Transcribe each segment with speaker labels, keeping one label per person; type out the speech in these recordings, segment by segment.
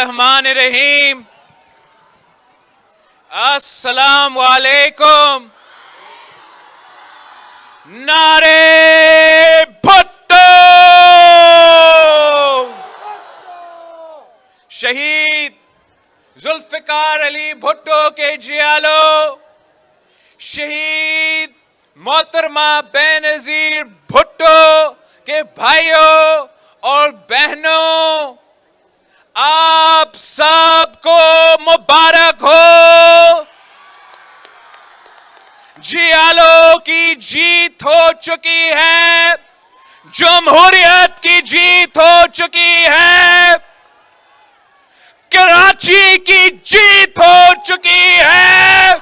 Speaker 1: الرحمن الرحیم. السلام علیکم. نعرے بھٹو. شہید ذوالفقار علی بھٹو کے جیالو، شہید محترمہ بے نظیر بھٹو کے بھائیوں اور بہنوں، آپ سب کو مبارک ہو. جیالو کی جیت ہو چکی ہے، جمہوریت کی جیت ہو چکی ہے، کراچی کی جیت ہو چکی ہے،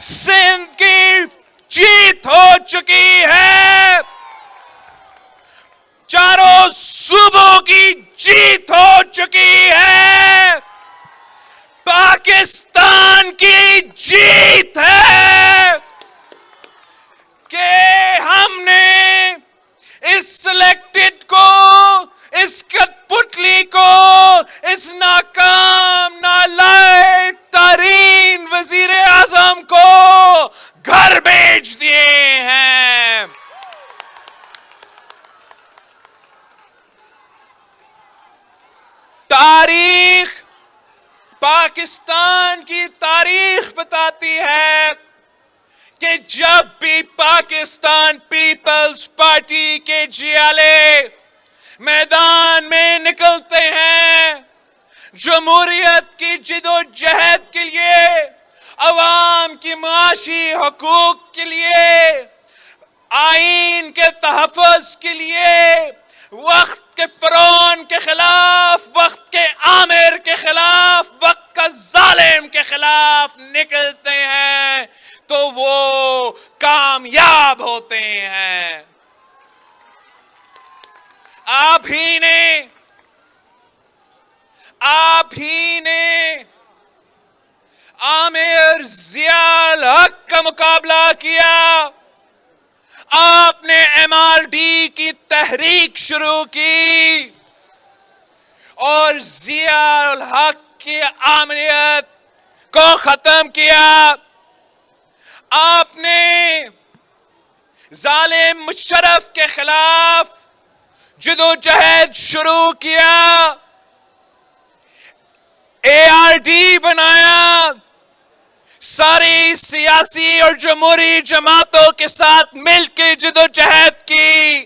Speaker 1: سندھ کی جیت ہو چکی ہے، چاروں صوبوں کی جیت ہو چکی ہے، پاکستان کی جیت ہے کہ ہم نے اس سلیکٹڈ کو، اس کٹپتلی کو، اس ناکام نالائق ترین وزیر اعظم کو گھر بھیج دیے ہیں. تاریخ، پاکستان کی تاریخ بتاتی ہے کہ جب بھی پاکستان پیپلز پارٹی کے جیالے میدان میں نکلتے ہیں، جمہوریت کی جدوجہد کے لیے، عوام کی معاشی حقوق کے لیے، آئین کے تحفظ کے لیے، وقت کے فرعون کے خلاف، وقت کے آمر کے خلاف، وقت کا ظالم کے خلاف نکلتے ہیں تو وہ کامیاب ہوتے ہیں. آپ ہی نے آمر ضیاء الحق کا مقابلہ کیا. آپ نے MRD کی تحریک شروع کی اور ضیاء الحق کی آمریت کو ختم کیا. آپ نے ظالم مشرف کے خلاف جدوجہد شروع کیا، ARD بنایا، ساری سیاسی اور جمہوری جماعتوں کے ساتھ مل کے جدوجہد کی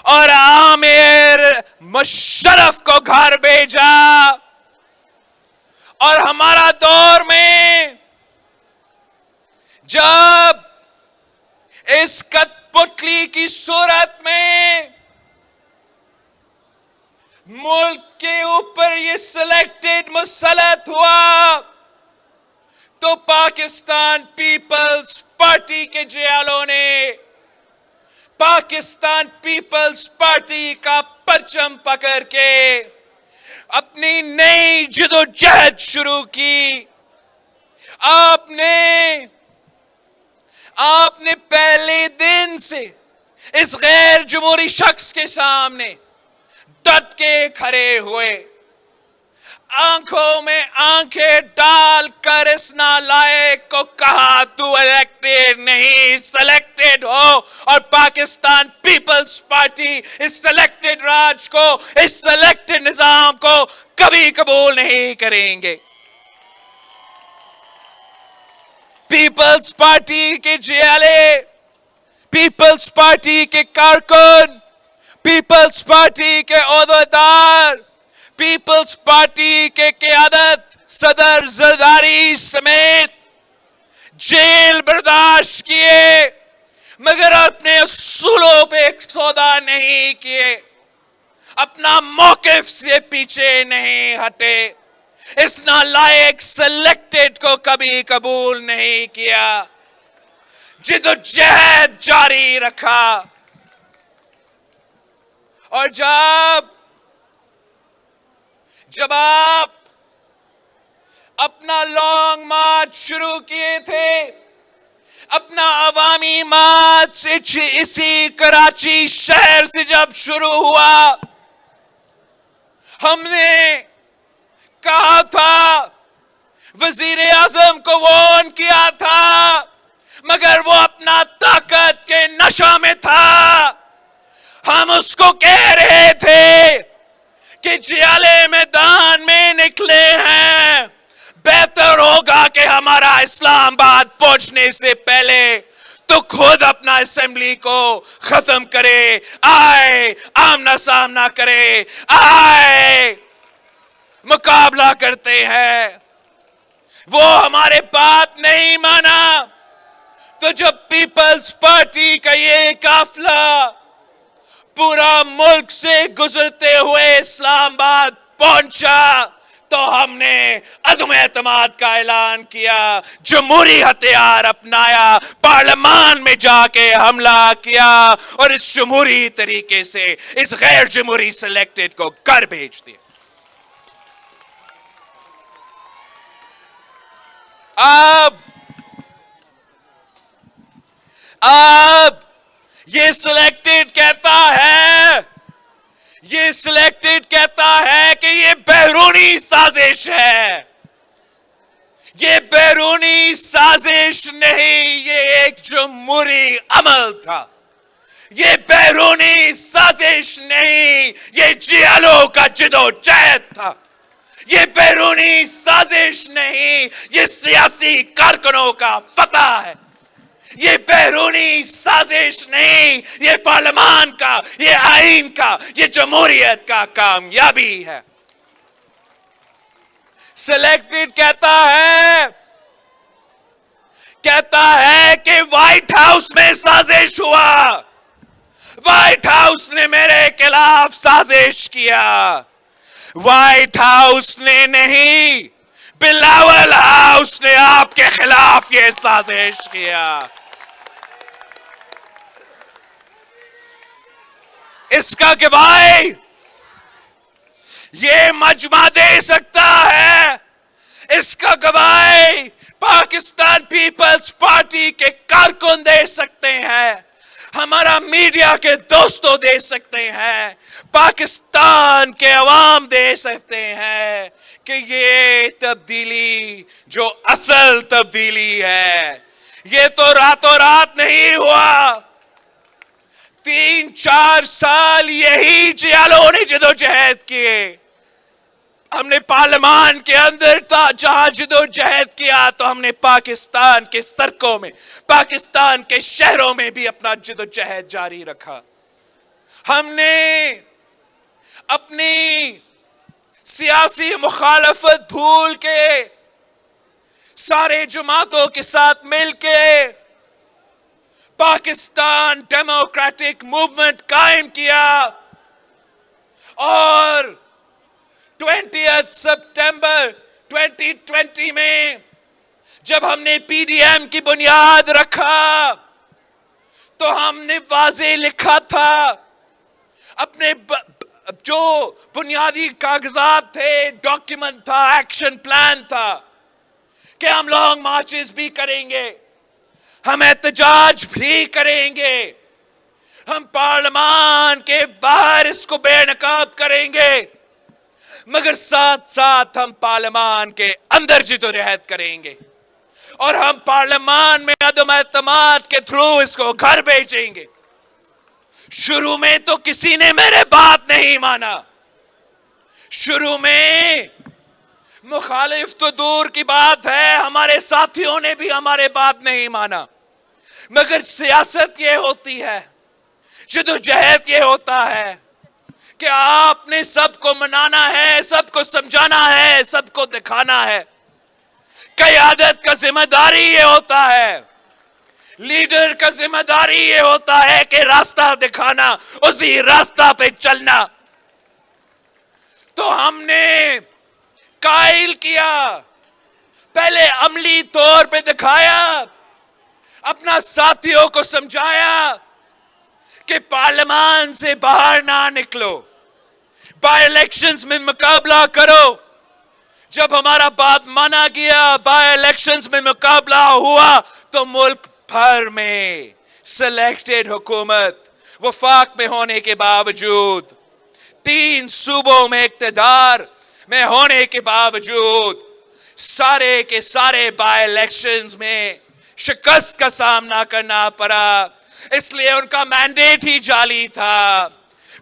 Speaker 1: اور آمر مشرف کو گھر بھیجا. اور ہمارا دور میں جب اس کٹپتلی کی صورت میں ملک کے اوپر یہ سلیکٹڈ مسلط ہوا تو پاکستان پیپلز پارٹی کے جیالوں نے پاکستان پیپلز پارٹی کا پرچم پکڑ کے اپنی نئی جدوجہد شروع کی. آپ نے پہلے دن سے اس غیر جمہوری شخص کے سامنے ڈٹ کے کھڑے ہوئے، آنکھوں میں آنکھیں ڈال کر اس نالائق کو کہا تو الیکٹڈ نہیں سلیکٹڈ ہو، اور پاکستان پیپلز پارٹی اس سلیکٹڈ راج کو، اس سلیکٹڈ نظام کو کبھی قبول نہیں کریں گے. پیپلز پارٹی کے جیالے، پیپلز پارٹی کے کارکن، پیپلز پارٹی کے عہدیدار، پیپلز پارٹی کے قیادت صدر زرداری سمیت جیل برداشت کیے، مگر اپنے اصولوں پہ سودا نہیں کیے، اپنا موقف سے پیچھے نہیں ہٹے، اس نالائق سلیکٹڈ کو کبھی قبول نہیں کیا، جدوجہد جاری رکھا. اور جب آپ اپنا لانگ مارچ شروع کیے تھے، اپنا عوامی مارچ اسی کراچی شہر سے جب شروع ہوا، ہم نے کہا تھا وزیر اعظم کو وارن کیا تھا مگر وہ اپنا طاقت کے نشہ میں تھا. ہم اس کو کہہ رہے تھے کہ جیالے میدان میں نکلے ہیں, بہتر ہوگا کہ ہمارا اسلام آباد پہنچنے سے پہلے تو خود اپنا اسمبلی کو ختم کرے, آئے آمنا سامنا کرے, آئے مقابلہ کرتے ہیں. وہ ہمارے بات نہیں مانا تو جب پیپلز پارٹی کا یہ قافلہ پورا ملک سے گزرتے ہوئے اسلام آباد پہنچا تو ہم نے عدم اعتماد کا اعلان کیا, جمہوری ہتھیار اپنایا, پارلیمان میں جا کے حملہ کیا اور اس جمہوری طریقے سے اس غیر جمہوری سلیکٹڈ کو گھر بھیج دیا. اب یہ سلیکٹڈ کہتا ہے کہ یہ بیرونی سازش ہے. یہ بیرونی سازش نہیں, یہ ایک جمہوری عمل تھا. یہ بیرونی سازش نہیں, یہ جیالوں کا جدوجہد تھا. یہ بیرونی سازش نہیں, یہ سیاسی کارکنوں کا فتح ہے. یہ بیرونی سازش نہیں, یہ پارلیمان کا, یہ آئین کا, یہ جمہوریت کا کامیابی ہے. سلیکٹڈ کہتا ہے کہ وائٹ ہاؤس میں سازش ہوا, وائٹ ہاؤس نے میرے خلاف سازش کیا. وائٹ ہاؤس نے نہیں, بلاول ہاؤس نے آپ کے خلاف یہ سازش کیا. اس کا گواہ یہ مجمع دے سکتا ہے, اس کا گواہ پاکستان پیپلز پارٹی کے کارکن دے سکتے ہیں, ہمارا میڈیا کے دوستوں دے سکتے ہیں, پاکستان کے عوام دے سکتے ہیں کہ یہ تبدیلی جو اصل تبدیلی ہے یہ تو راتوں رات نہیں ہوا. 3-4 سال یہی جیالوں نے جدوجہد کیے. ہم نے پارلیمان کے اندر جہاں جدوجہد کیا تو ہم نے پاکستان کے سڑکوں میں, پاکستان کے شہروں میں بھی اپنا جدوجہد جاری رکھا. ہم نے اپنی سیاسی مخالفت بھول کے سارے جماعتوں کے ساتھ مل کے پاکستان ڈیموکریٹک موومنٹ قائم کیا اور 20 سپٹمبر 2020 میں جب ہم نے پی ڈی ایم کی بنیاد رکھا تو ہم نے واضح لکھا تھا اپنے جو بنیادی کاغذات تھے, ڈاکیومنٹ تھا, ایکشن پلان تھا کہ ہم لانگ مارچز بھی کریں گے, ہم احتجاج بھی کریں گے, ہم پارلیمان کے باہر اس کو بے نقاب کریں گے, مگر ساتھ ساتھ ہم پارلیمان کے اندر جدوجہد کریں گے اور ہم پارلیمان میں عدم اعتماد کے تھرو اس کو گھر بھیجیں گے. شروع میں تو کسی نے میرے بات نہیں مانا, شروع میں مخالف تو دور کی بات ہے, ہمارے ساتھیوں نے بھی ہمارے بات نہیں مانا, مگر سیاست یہ ہوتی ہے, جدوجہد یہ ہوتا ہے کہ آپ نے سب کو منانا ہے, سب کو سمجھانا ہے, سب کو دکھانا ہے. قیادت کا ذمہ داری یہ ہوتا ہے, لیڈر کا ذمہ داری یہ ہوتا ہے کہ راستہ دکھانا, اسی راستہ پہ چلنا. تو ہم نے قائل کیا, پہلے عملی طور پہ دکھایا, اپنا ساتھیوں کو سمجھایا کہ پارلیمان سے باہر نہ نکلو, بائی الیکشنز میں مقابلہ کرو. جب ہمارا بات مانا گیا, بائی الیکشنز میں مقابلہ ہوا تو ملک بھر میں سلیکٹڈ حکومت وفاق میں ہونے کے باوجود 3 صوبوں میں اقتدار میں ہونے کے باوجود سارے کے سارے بائی الیکشنز میں شکست کا سامنا کرنا پڑا، اس لیے ان کا مینڈیٹ ہی جعلی تھا۔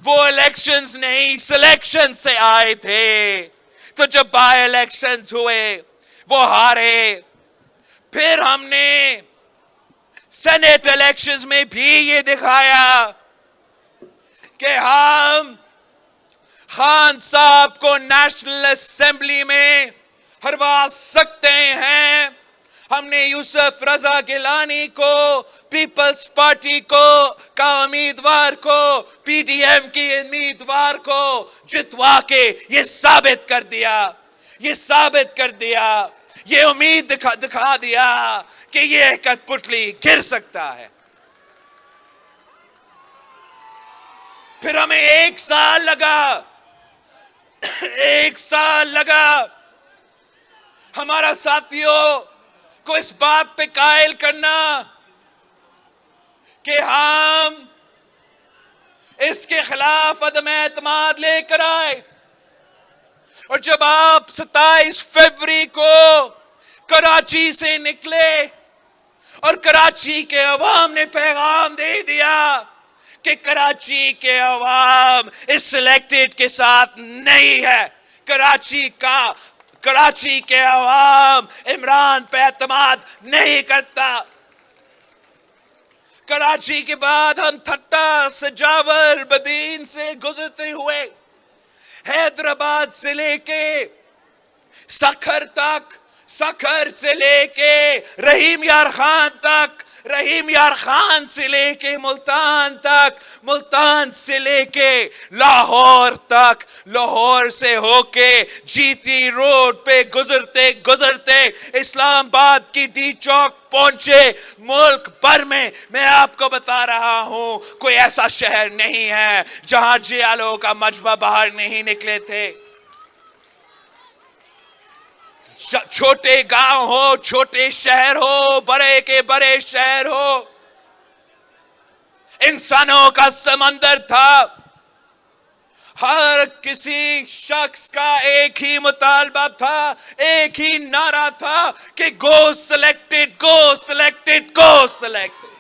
Speaker 1: وہ الیکشنز نہیں سلیکشن سے آئے تھے، تو جب بائی الیکشنز ہوئے وہ ہارے۔ پھر ہم نے سینٹ الیکشنز میں بھی یہ دکھایا کہ ہم خان صاحب کو نیشنل اسمبلی میں ہروا سکتے ہیں۔ ہم نے یوسف رضا گیلانی کو پیپلز پارٹی کا امیدوار کو پی ڈی ایم کی امیدوار کو جتوا کے یہ ثابت کر دیا، یہ امید دکھا دیا کہ یہ کٹھ پتلی گر سکتا ہے۔ پھر ہمیں ایک سال لگا ہمارا ساتھیوں کو اس بات پہ قائل کرنا کہ ہم اس کے خلاف عدم اعتماد لے کر آئے، اور جب آپ 27 فروری کو کراچی سے نکلے اور کراچی کے عوام نے پیغام دے دیا کہ کراچی کے عوام اس سلیکٹڈ کے ساتھ نہیں ہے، کراچی کے عوام عمران پہ اعتماد نہیں کرتا۔ کراچی کے بعد ہم تھٹا سجاول بدین سے گزرتے ہوئے حیدرآباد سے لے کے سکھر تک، سکھر سے لے کے رحیم یار خان تک، رحیم یار خان سے لے کے ملتان تک، ملتان سے لے کے لاہور تک، لاہور سے ہو کے جی ٹی روڈ پہ گزرتے گزرتے اسلام آباد کی ڈی چوک پہنچے۔ ملک بھر میں آپ کو بتا رہا ہوں کوئی ایسا شہر نہیں ہے جہاں جیالوں کا مجمع باہر نہیں نکلے تھے۔ چھوٹے گاؤں ہو، چھوٹے شہر ہو، بڑے کے بڑے شہر ہو، انسانوں کا سمندر تھا۔ ہر کسی شخص کا ایک ہی مطالبہ تھا، ایک ہی نعرہ تھا کہ گو سلیکٹڈ، گو سلیکٹڈ، گو سلیکٹڈ۔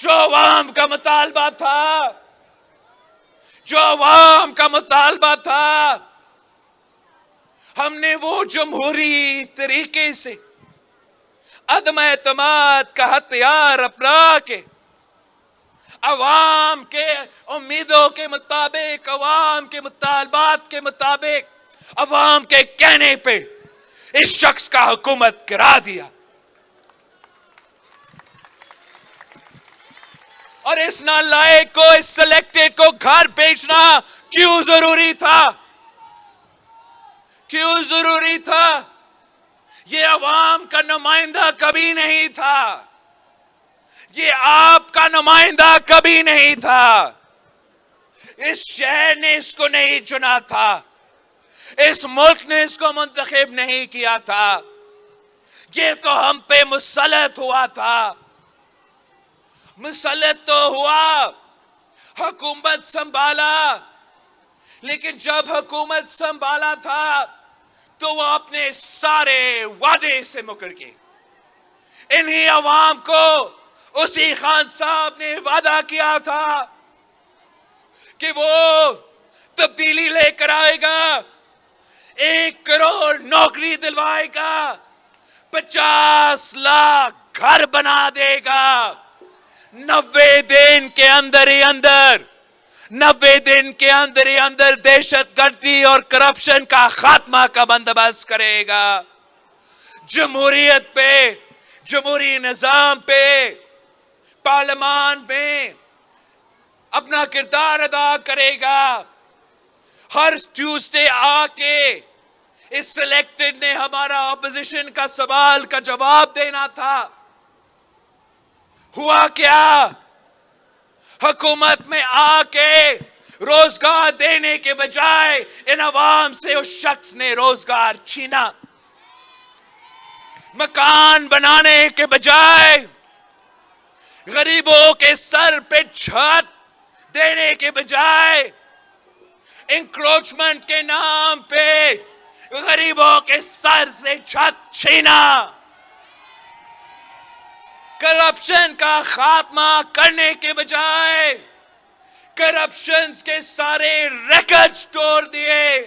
Speaker 1: جو عوام کا مطالبہ تھا، ہم نے وہ جمہوری طریقے سے عدم اعتماد کا ہتھیار اپنا کے عوام کے امیدوں کے مطابق، عوام کے مطالبات کے مطابق، عوام کے کہنے پہ اس شخص کا حکومت کرا دیا۔ اور اس نالائق کو، اس سلیکٹڈ کو گھر بیچنا کیوں ضروری تھا؟ یہ عوام کا نمائندہ کبھی نہیں تھا، یہ آپ کا نمائندہ کبھی نہیں تھا، اس شہر نے اس کو نہیں چنا تھا، اس ملک نے اس کو منتخب نہیں کیا تھا، یہ تو ہم پہ مسلط ہوا تھا۔ مسلط تو ہوا، حکومت سنبھالا، لیکن جب حکومت سنبھالا تھا تو وہ اپنے سارے وعدے سے مکر گئے۔ انہی عوام کو اسی خان صاحب نے وعدہ کیا تھا کہ وہ تبدیلی لے کر آئے گا، 1 کروڑ نوکری دلوائے گا، 50 لاکھ گھر بنا دے گا، 90 دن کے اندر ہی اندر دہشت گردی اور کرپشن کا خاتمہ کا بندوبست کرے گا، جمہوریت پہ، جمہوری نظام پہ، پارلیمان میں اپنا کردار ادا کرے گا۔ ہر ٹیوزڈے آ کے اس سلیکٹڈ نے ہمارا اپوزیشن کا سوال کا جواب دینا تھا۔ ہوا کیا؟ حکومت میں آ کے روزگار دینے کے بجائے ان عوام سے اس شخص نے روزگار چھینا، مکان بنانے کے بجائے غریبوں کے سر پہ چھت دینے کے بجائے انکروچمنٹ کے نام پہ غریبوں کے سر سے چھت چھینا، کرپشن کا خاتمہ کرنے کے بجائے کرپشن کے سارے ریکارڈز توڑ دیے،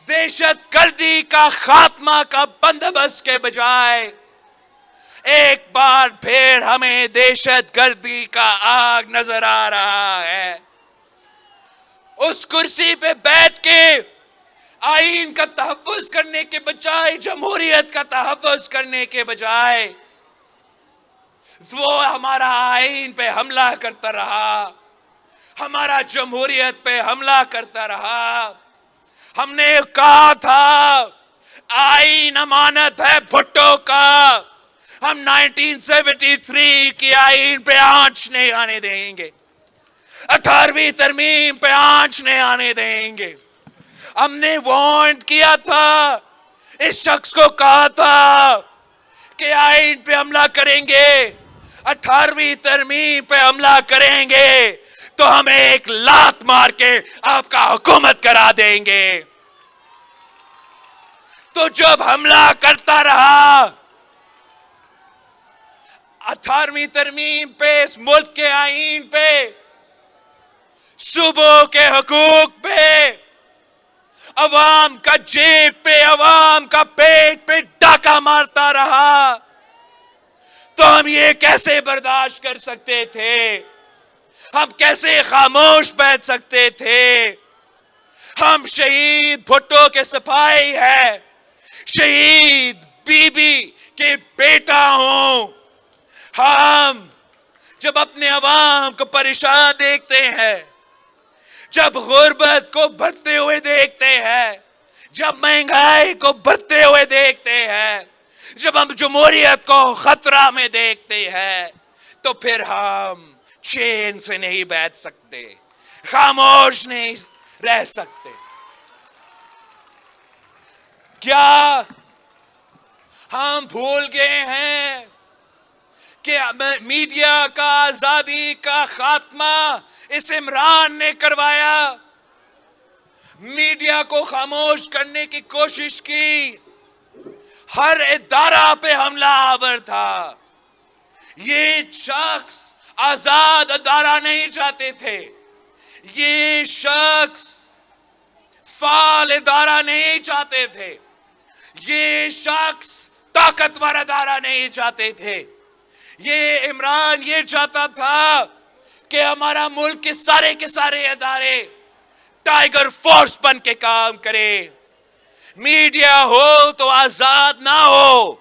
Speaker 1: دہشت گردی کا خاتمہ کا بندوبست کے بجائے ایک بار پھر ہمیں دہشت گردی کا آگ نظر آ رہا ہے۔ اس کرسی پہ بیٹھ کے آئین کا تحفظ کرنے کے بجائے، جمہوریت کا تحفظ کرنے کے بجائے وہ ہمارا آئین پہ حملہ کرتا رہا، ہمارا جمہوریت پہ حملہ کرتا رہا۔ ہم نے کہا تھا آئین امانت ہے بھٹو کا، ہم 1973 کی آئین پہ آنچ نہیں آنے دیں گے، 18ویں ترمیم پہ آنچ نہیں آنے دیں گے۔ ہم نے وارنٹ کیا تھا، اس شخص کو کہا تھا کہ آئین پہ حملہ کریں گے، 18ویں ترمیم پہ حملہ کریں گے تو ہم ایک لات مار کے آپ کا حکومت کرا دیں گے۔ تو جب حملہ کرتا رہا 18ویں ترمیم پہ، اس ملک کے آئین پہ، صوبوں کے حقوق پہ، عوام کا جیب پہ، عوام کا پیٹ پہ ڈاکہ مارتا رہا، تو ہم یہ کیسے برداشت کر سکتے تھے؟ ہم کیسے خاموش بیٹھ سکتے تھے؟ ہم شہید بھٹو کے سپاہی ہیں، شہید بی بی کے بیٹا ہوں۔ ہم جب اپنے عوام کو پریشان دیکھتے ہیں، جب غربت کو بڑھتے ہوئے دیکھتے ہیں، جب مہنگائی کو بڑھتے ہوئے دیکھتے ہیں، جب ہم جمہوریت کو خطرہ میں دیکھتے ہیں، تو پھر ہم چین سے نہیں بیٹھ سکتے، خاموش نہیں رہ سکتے۔ کیا ہم بھول گئے ہیں کہ میڈیا کا آزادی کا خاتمہ اس عمران نے کروایا؟ میڈیا کو خاموش کرنے کی کوشش کی، ہر ادارہ پہ حملہ آور تھا۔ یہ شخص آزاد ادارہ نہیں چاہتے تھے، یہ شخص فعال ادارہ نہیں چاہتے تھے، یہ شخص طاقتور ادارہ نہیں چاہتے تھے۔ یہ عمران یہ چاہتا تھا کہ ہمارا ملک کے سارے ادارے ٹائیگر فورس بن کے کام کرے۔ میڈیا ہو تو آزاد نہ ہو،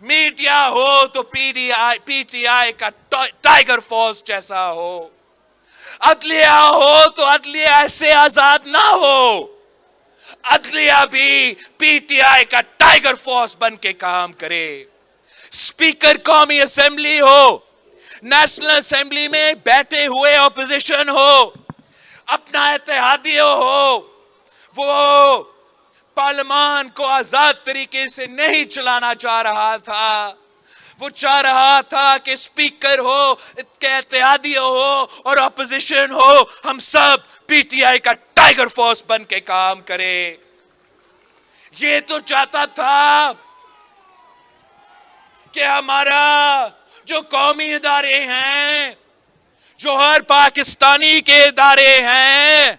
Speaker 1: میڈیا ہو تو پی ٹی آئی کا ٹائیگر فورس جیسا ہو، عدلیہ ہو تو عدلیہ ایسے آزاد نہ ہو، عدلیہ بھی پی ٹی آئی کا ٹائیگر فورس بن کے کام کرے۔ اسپیکر قومی اسمبلی ہو، نیشنل اسمبلی میں بیٹھے ہوئے اپوزیشن ہو، اپنا اتحادیہ ہو، وہ پارلیمان کو آزاد طریقے سے نہیں چلانا چاہ رہا تھا۔ وہ چاہ رہا تھا کہ اسپیکر ہو، اتحادیہ ہو اور اپوزیشن ہو، ہم سب پی ٹی آئی کا ٹائیگر فورس بن کے کام کرے۔ یہ تو چاہتا تھا کہ ہمارا جو قومی ادارے ہیں، جو ہر پاکستانی کے ادارے ہیں،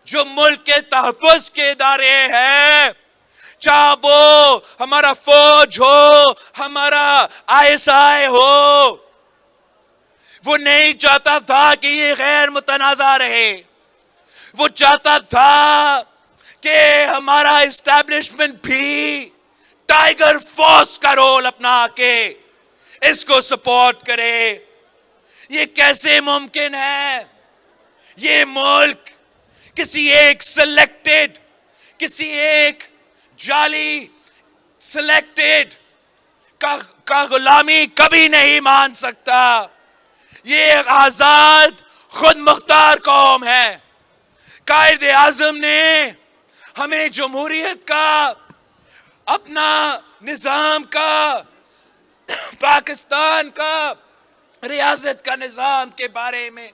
Speaker 1: جو ملک کے تحفظ کے ادارے ہیں، چاہے وہ ہمارا فوج ہو، ہمارا ISI ہو، وہ نہیں چاہتا تھا کہ یہ غیر متنازع رہے۔ وہ چاہتا تھا کہ ہمارا اسٹیبلشمنٹ بھی ٹائیگر فورس کا رول اپنا کے اس کو سپورٹ کرے۔ یہ کیسے ممکن ہے؟ یہ ملک کسی ایک سلیکٹڈ، کسی ایک جعلی سلیکٹڈ کا غلامی کبھی نہیں مان سکتا۔ یہ ایک آزاد خود مختار قوم ہے۔ قائد اعظم نے ہمیں جمہوریت کا، اپنا نظام کا، پاکستان کا، ریاست کا نظام کے بارے میں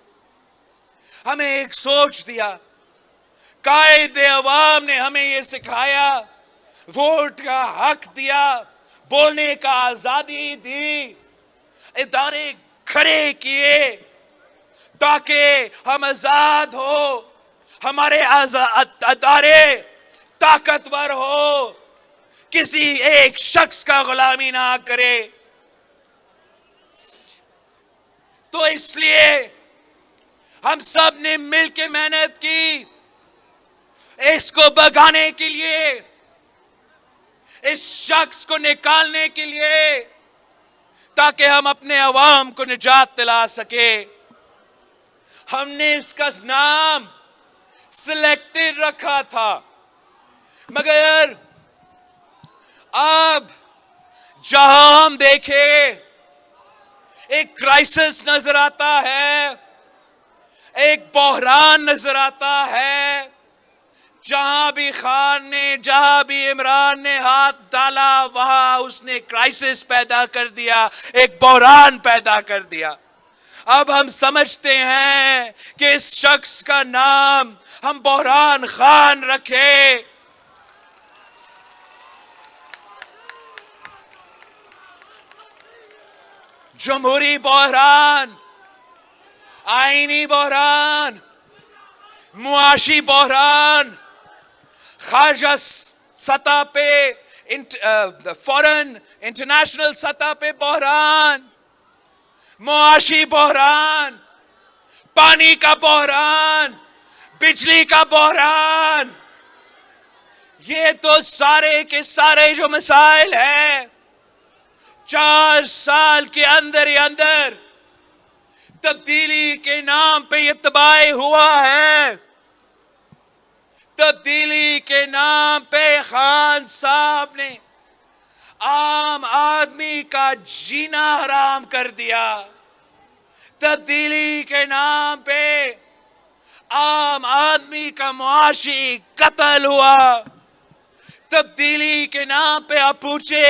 Speaker 1: ہمیں ایک سوچ دیا، قائد عوام نے ہمیں یہ سکھایا، ووٹ کا حق دیا، بولنے کا آزادی دی، ادارے کھڑے کیے تاکہ ہم آزاد ہو، ہمارے ادارے طاقتور ہو، کسی ایک شخص کا غلامی نہ کرے۔ تو اس لیے ہم سب نے مل کے محنت کی اس کو بھگانے کے لیے، اس شخص کو نکالنے کے لیے، تاکہ ہم اپنے عوام کو نجات دلا سکے۔ ہم نے اس کا نام سلیکٹڈ رکھا تھا، مگر اب جہاں ہم دیکھیں ایک کرائسس نظر آتا ہے، ایک بحران نظر آتا ہے، جہاں بھی خان نے، جہاں بھی عمران نے ہاتھ ڈالا وہاں اس نے کرائسس پیدا کر دیا، ایک بحران پیدا کر دیا۔ اب ہم سمجھتے ہیں کہ اس شخص کا نام ہم بحران خان رکھے۔ جمہوری بحران، آئینی بحران، معاشی بحران، خارجہ سطح پہ، فورن انٹرنیشنل سطح پہ بحران، معاشی بحران، پانی کا بحران، بجلی کا بحران، یہ تو سارے کے سارے جو مسائل ہیں 4 سال کے اندر ہی اندر تبدیلی کے نام پہ یہ تباہی ہوا ہے۔ تبدیلی کے نام پہ خان صاحب نے عام آدمی کا جینا حرام کر دیا۔ تبدیلی کے نام پہ عام آدمی کا معاشی قتل ہوا۔ تبدیلی کے نام پہ آپ پوچھے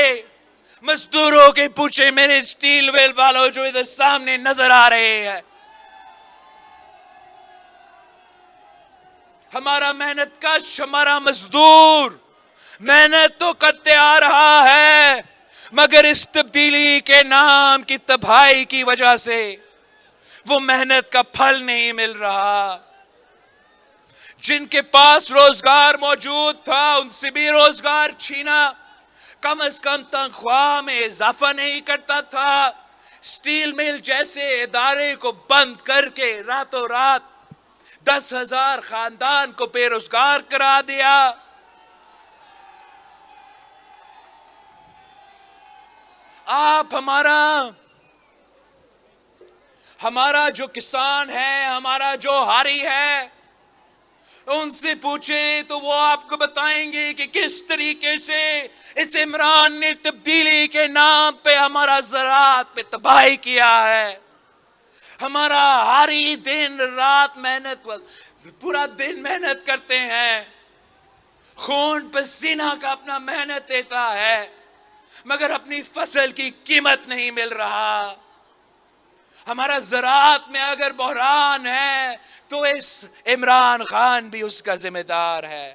Speaker 1: مزدوروں کے، پوچھے میرے سٹیل ویل والوں جو ادھر سامنے نظر آ رہے ہیں، ہمارا محنت کش، ہمارا مزدور محنت تو کرتے آ رہا ہے، مگر اس تبدیلی کے نام کی تباہی کی وجہ سے وہ محنت کا پھل نہیں مل رہا۔ جن کے پاس روزگار موجود تھا ان سے بھی روزگار چھینا، کم از کم تنخواہ میں اضافہ نہیں کرتا تھا، سٹیل مل جیسے ادارے کو بند کر کے راتوں رات 10,000 خاندان کو بے روزگار کرا دیا۔ آپ ہمارا جو کسان ہے، ہمارا جو ہاری ہے، ان سے پوچھیں تو وہ آپ کو بتائیں گے کہ کس طریقے سے اس عمران نے تبدیلی کے نام پہ ہمارا زراعت پہ تباہی کیا ہے۔ ہمارا ہاری دن رات محنت، پورا دن محنت کرتے ہیں، خون پسینہ کا اپنا محنت دیتا ہے، مگر اپنی فصل کی قیمت نہیں مل رہا۔ ہمارا زراعت میں اگر بحران ہے تو اس عمران خان بھی اس کا ذمہ دار ہے۔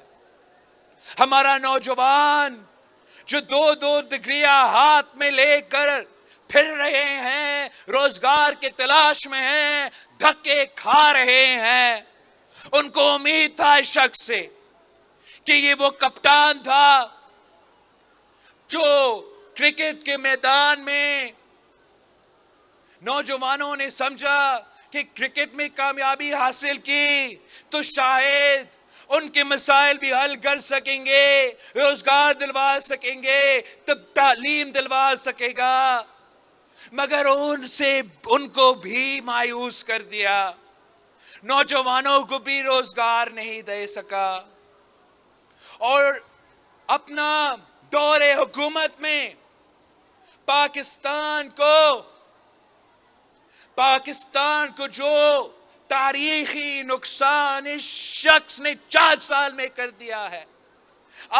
Speaker 1: ہمارا نوجوان جو 2 ڈگریاں ہاتھ میں لے کر پھر رہے ہیں، روزگار کے تلاش میں ہیں، دھکے کھا رہے ہیں، ان کو امید تھا اس شخص سے کہ یہ وہ کپتان تھا جو کرکٹ کے میدان میں نوجوانوں نے سمجھا کہ کرکٹ میں کامیابی حاصل کی تو شاید ان کے مسائل بھی حل کر سکیں گے، روزگار دلوا سکیں گے، تعلیم دلوا سکے گا، مگر ان کو بھی مایوس کر دیا، نوجوانوں کو بھی روزگار نہیں دے سکا۔ اور اپنا دور حکومت میں پاکستان کو جو تاریخی نقصان اس شخص نے 4 سال میں کر دیا ہے،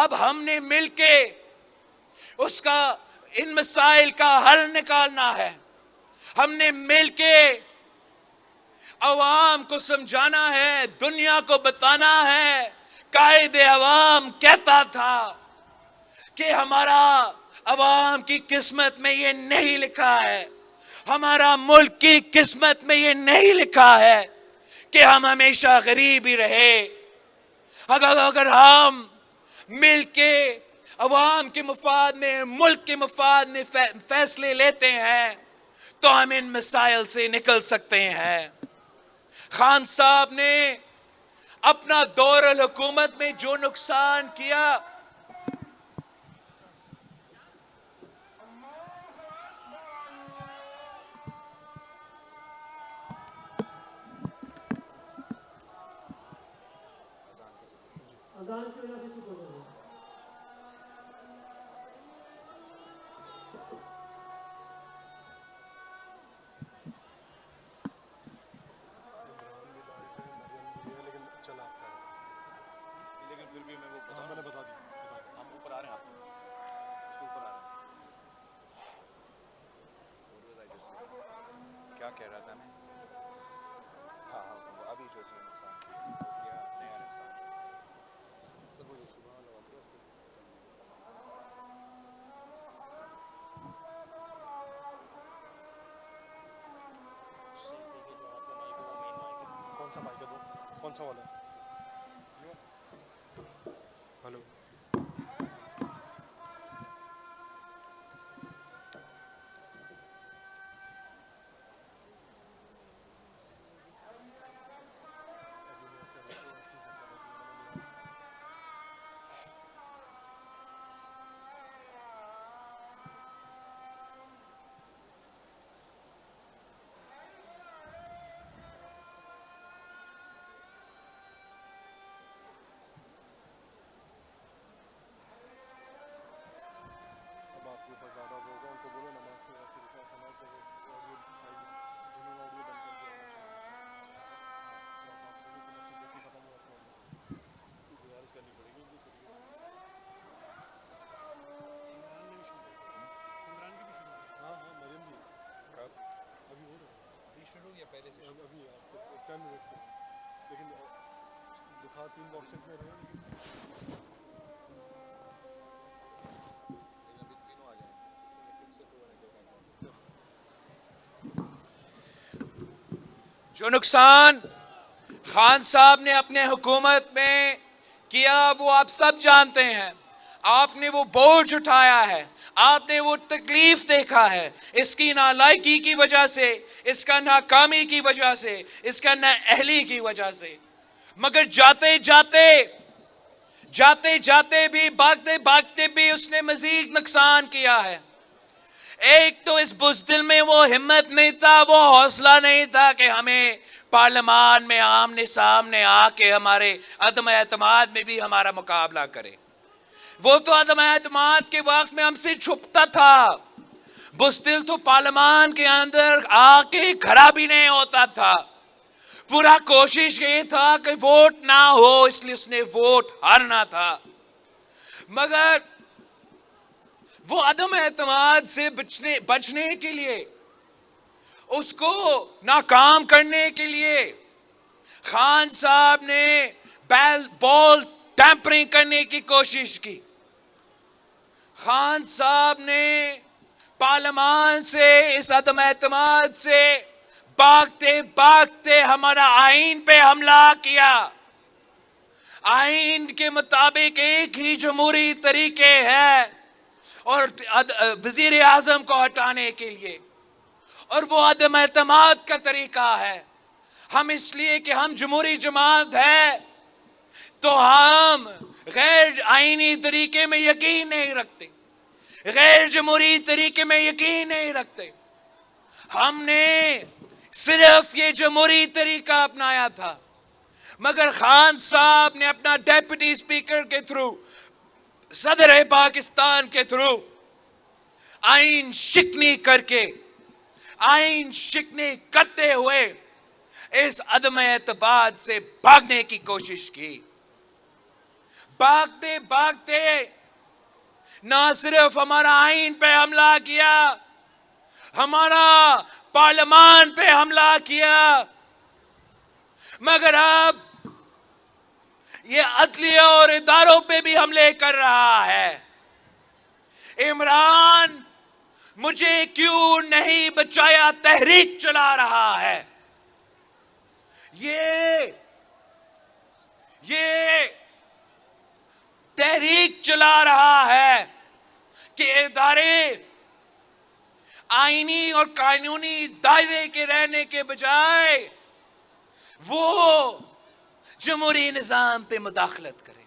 Speaker 1: اب ہم نے مل کے ان مسائل کا حل نکالنا ہے۔ ہم نے مل کے عوام کو سمجھانا ہے، دنیا کو بتانا ہے قائد عوام کہتا تھا کہ ہمارا عوام کی قسمت میں یہ نہیں لکھا ہے، ہمارا ملک کی قسمت میں یہ نہیں لکھا ہے کہ ہم ہمیشہ غریب ہی رہے۔ اگر ہم مل کے عوام کے مفاد میں، ملک کے مفاد میں فیصلے لیتے ہیں تو ہم ان مسائل سے نکل سکتے ہیں۔ خان صاحب نے اپنا دور الحکومت میں جو نقصان کیا، کیا کہہ رہا تھا میں؟ ہاں ابھی جو سے نقصان کیا نیا نقصان
Speaker 2: کون سا مائک ہے؟ تو کون سا والا؟ ہلو، اب آپ کے اوپر زیادہ وہ ہوگا، ان کو بولو نماز سے نماز سے آڈیو آئے گی، انہوں نے آڈیو بند کر دیا ختم ہوا گزارش کرنی پڑے گی ان کو۔ ہاں ہاں مریم بھی کب ابھی ہو رہا ہے، ابھی شروع یا پہلے سے؟ ابھی آپ کو 10 منٹ سے، لیکن دکھا 3 باکسز میں رہے، لیکن ابھی تینوں آ جائیں فکس تو ہونے کے بعد
Speaker 1: جو نقصان خان صاحب نے اپنے حکومت میں کیا وہ آپ سب جانتے ہیں۔ آپ نے وہ بوجھ اٹھایا ہے، آپ نے وہ تکلیف دیکھا ہے، اس کی نالائکی کی وجہ سے، اس کا ناکامی کی وجہ سے، اس کا نااہلی کی وجہ سے، مگر جاتے جاتے بھی، بھاگتے بھاگتے بھی اس نے مزید نقصان کیا ہے۔ ایک تو اس بزدل میں وہ ہمت نہیں تھا، وہ حوصلہ نہیں تھا کہ ہمیں پارلیمان میں آمنے سامنے آ کے ہمارے عدم اعتماد میں بھی ہمارا مقابلہ کرے۔ وہ تو عدم اعتماد کے وقت میں ہم سے چھپتا تھا، بزدل تو پارلیمان کے اندر آ کے کھڑا بھی نہیں ہوتا تھا۔ پورا کوشش یہ تھا کہ ووٹ نہ ہو، اس لیے اس نے ووٹ ہارنا تھا، مگر وہ عدم اعتماد سے بچنے کے لیے، اس کو ناکام کرنے کے لیے خان صاحب نے بال ٹیمپرنگ کرنے کی کوشش کی۔ خان صاحب نے پارلیمان سے، اس عدم اعتماد سے بھاگتے بھاگتے ہمارا آئین پہ حملہ کیا۔ آئین کے مطابق ایک ہی جمہوری طریقے ہے اور وزیر اعظم کو ہٹانے کے لیے، اور وہ عدم اعتماد کا طریقہ ہے۔ ہم اس لیے کہ ہم جمہوری جماعت ہے تو ہم غیر آئینی طریقے میں یقین نہیں رکھتے، غیر جمہوری طریقے میں یقین نہیں رکھتے۔ ہم نے صرف یہ جمہوری طریقہ اپنایا تھا، مگر خان صاحب نے اپنا ڈیپٹی اسپیکر کے تھرو، صدر پاکستان کے تھرو آئین شکنی کرتے ہوئے اس عدم اعتماد سے بھاگنے کی کوشش کی۔ بھاگتے بھاگتے نہ صرف ہمارا آئین پہ حملہ کیا، ہمارا پارلیمان پہ حملہ کیا، مگر اب یہ عدلیہ اور اداروں پہ بھی حملے کر رہا ہے. عمران مجھے کیوں نہیں بچایا تحریک چلا رہا ہے. یہ تحریک چلا رہا ہے کہ ادارے آئینی اور قانونی دائرے کے رہنے کے بجائے وہ جمہوری نظام پہ مداخلت کرے.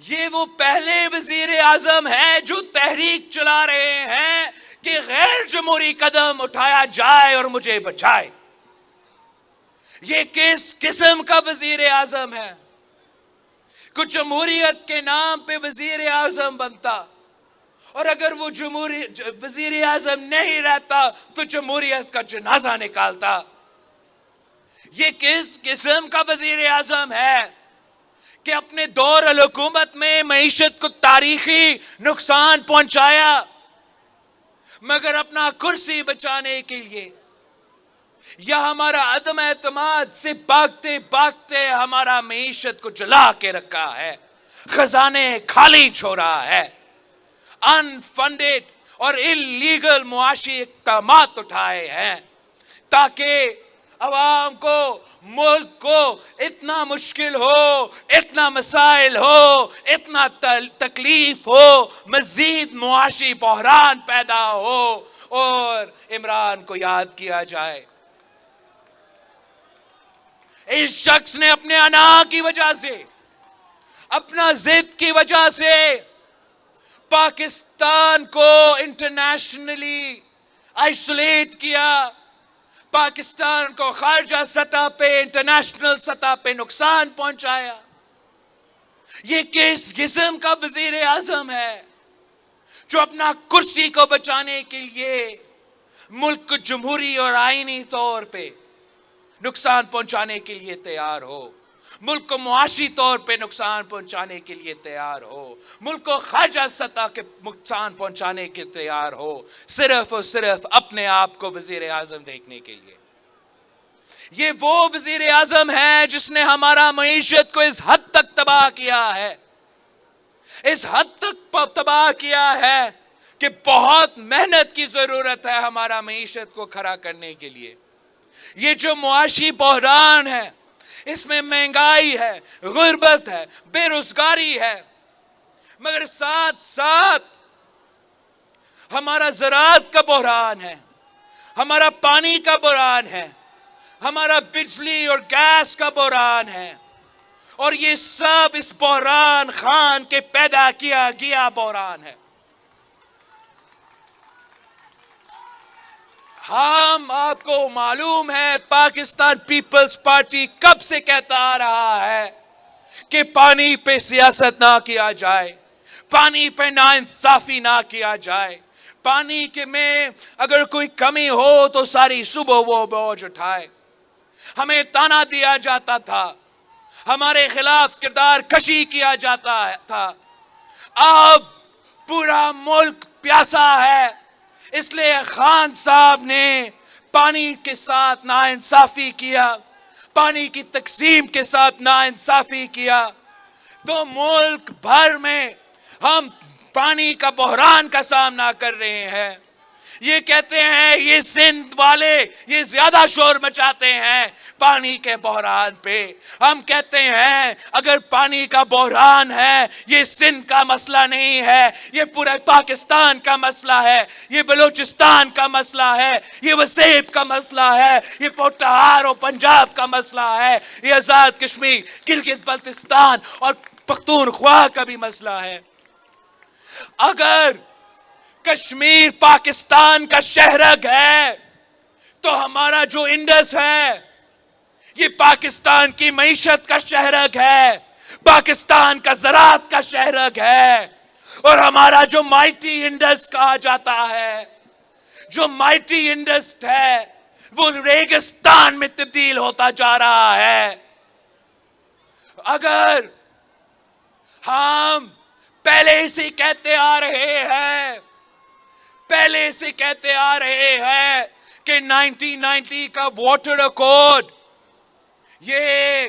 Speaker 1: یہ وہ پہلے وزیر اعظم ہیں جو تحریک چلا رہے ہیں کہ غیر جمہوری قدم اٹھایا جائے اور مجھے بچائے. یہ کس قسم کا وزیر اعظم ہے؟ کچھ جمہوریت کے نام پہ وزیر اعظم بنتا اور اگر وہ وزیر اعظم نہیں رہتا تو جمہوریت کا جنازہ نکالتا. یہ کس قسم کا وزیر اعظم ہے کہ اپنے دور الحکومت میں معیشت کو تاریخی نقصان پہنچایا مگر اپنا کرسی بچانے کے لیے یا ہمارا عدم اعتماد سے بھاگتے بھاگتے ہمارا معیشت کو جلا کے رکھا ہے, خزانے خالی چھوڑا ہے, انفنڈڈ اور اللیگل معاشی اقدامات اٹھائے ہیں تاکہ عوام کو, ملک کو اتنا مشکل ہو, اتنا مسائل ہو, اتنا تکلیف ہو, مزید معاشی بحران پیدا ہو اور عمران کو یاد کیا جائے. اس شخص نے اپنے انا کی وجہ سے, اپنا ضد کی وجہ سے پاکستان کو انٹرنیشنلی آئسولیٹ کیا, پاکستان کو خارجہ سطح پہ, انٹرنیشنل سطح پہ نقصان پہنچایا. یہ کس قسم کا وزیر اعظم ہے جو اپنا کرسی کو بچانے کے لیے ملک کو جمہوری اور آئینی طور پہ نقصان پہنچانے کے لیے تیار ہو, ملک کو معاشی طور پہ نقصان پہنچانے کے لیے تیار ہو, ملک کو خارجہ سطح کے نقصان پہنچانے کے تیار ہو, صرف اور صرف اپنے آپ کو وزیر اعظم دیکھنے کے لیے. یہ وہ وزیر اعظم ہے جس نے ہمارا معیشت کو اس حد تک تباہ کیا ہے, اس حد تک تباہ کیا ہے کہ بہت محنت کی ضرورت ہے ہمارا معیشت کو کھڑا کرنے کے لیے. یہ جو معاشی بحران ہے, اس میں مہنگائی ہے, غربت ہے, بے روزگاری ہے, مگر ساتھ ساتھ ہمارا زراعت کا بحران ہے, ہمارا پانی کا بحران ہے, ہمارا بجلی اور گیس کا بحران ہے, اور یہ سب اس بحران خان کے پیدا کیا گیا بحران ہے. ہم, آپ کو معلوم ہے, پاکستان پیپلز پارٹی کب سے کہتا آ رہا ہے کہ پانی پہ سیاست نہ کیا جائے, پانی پہ ناانصافی نہ کیا جائے, پانی کے میں اگر کوئی کمی ہو تو ساری صبح وہ بوجھ اٹھائے. ہمیں تانا دیا جاتا تھا, ہمارے خلاف کردار کشی کیا جاتا تھا. اب پورا ملک پیاسا ہے, اس لیے خان صاحب نے پانی کے ساتھ ناانصافی کیا, پانی کی تقسیم کے ساتھ ناانصافی کیا, تو ملک بھر میں ہم پانی کا بحران کا سامنا کر رہے ہیں. یہ کہتے ہیں یہ سندھ والے یہ زیادہ شور مچاتے ہیں پانی کے بحران پہ. ہم کہتے ہیں اگر پانی کا بحران ہے, یہ سندھ کا مسئلہ نہیں ہے, یہ پورے پاکستان کا مسئلہ ہے, یہ بلوچستان کا مسئلہ ہے, یہ وسیب کا مسئلہ ہے, یہ پوٹہار اور پنجاب کا مسئلہ ہے, یہ آزاد کشمیر, گلگت بلتستان اور پختونخوا کا بھی مسئلہ ہے. اگر کشمیر پاکستان کا شہرگ ہے تو ہمارا جو انڈس ہے یہ پاکستان کی معیشت کا شہرگ ہے, پاکستان کا زراعت کا شہرگ ہے, اور ہمارا جو مائٹی انڈس کہا جاتا ہے, جو مائٹی انڈس ہے وہ ریگستان میں تبدیل ہوتا جا رہا ہے. اگر ہم پہلے سے کہتے آ رہے ہیں, پہلے سے کہتے آ رہے ہیں کہ 1990 کا واٹر ایکارڈ یہ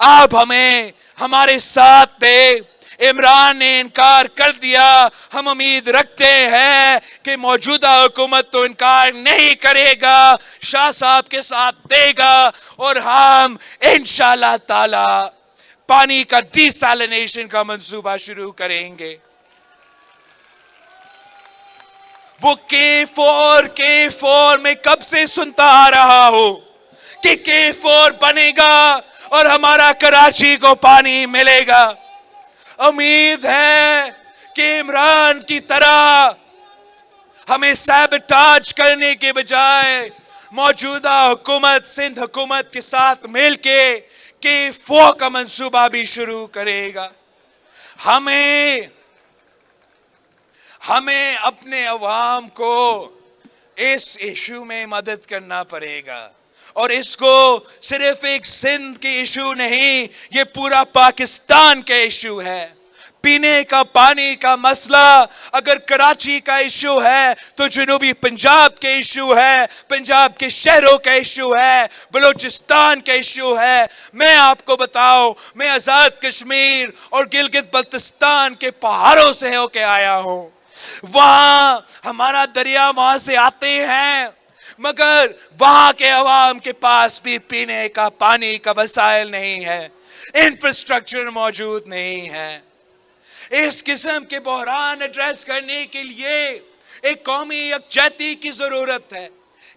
Speaker 1: آپ ہمیں ہمارے ساتھ دے. عمران نے انکار کر دیا, ہم امید رکھتے ہیں کہ موجودہ حکومت تو انکار نہیں کرے گا, شاہ صاحب کے ساتھ دے گا, اور ہم انشاءاللہ تعالی پانی کا ڈی سیلینیشن کا منصوبہ شروع کریں گے. وہ K4 میں کب سے سنتا آ رہا ہوں کہ K4 بنے گا اور ہمارا کراچی کو پانی ملے گا. امید ہے کہ عمران کی طرح ہمیں سیبوٹاج کرنے کے بجائے موجودہ حکومت سندھ حکومت کے ساتھ مل کے K4 کا منصوبہ بھی شروع کرے گا. ہمیں اپنے عوام کو اس ایشو میں مدد کرنا پڑے گا, اور اس کو صرف ایک سندھ کی ایشو نہیں, یہ پورا پاکستان کا ایشو ہے. پینے کا پانی کا مسئلہ اگر کراچی کا ایشو ہے تو جنوبی پنجاب کے ایشو ہے, پنجاب کے شہروں کا ایشو ہے, بلوچستان کا ایشو ہے. میں آپ کو بتاؤں, میں آزاد کشمیر اور گلگت بلتستان کے پہاڑوں سے ہو کے آیا ہوں. وہاں ہمارا دریا وہاں سے آتے ہیں, مگر وہاں کے عوام کے پاس بھی پینے کا پانی کا وسائل نہیں ہے, انفراسٹرکچر موجود نہیں ہے. اس قسم کے بحران ایڈریس کرنے کے لیے ایک قومی یکجہتی کی ضرورت ہے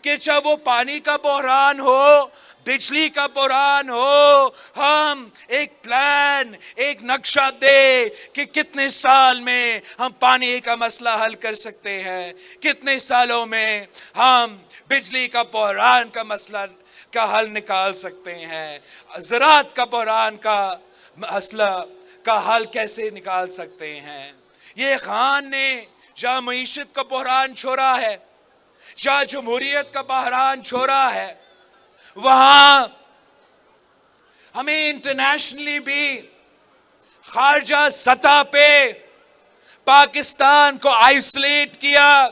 Speaker 1: کہ چاہے وہ پانی کا بحران ہو, بجلی کا بحران ہو, ہم ایک پلان, ایک نقشہ دے کہ کتنے سال میں ہم پانی کا مسئلہ حل کر سکتے ہیں, کتنے سالوں میں ہم بجلی کا بحران کا مسئلہ کا حل نکال سکتے ہیں, زراعت کا بحران کا مسئلہ کا حل کیسے نکال سکتے ہیں. یہ خان نے جہاں معیشت کا بحران چھوڑا ہے, جہاں جمہوریت کا بحران چھوڑا ہے, وہاں ہمیں انٹرنیشنلی بھی خارجہ سطح پہ پاکستان کو آئسولیٹ کیا,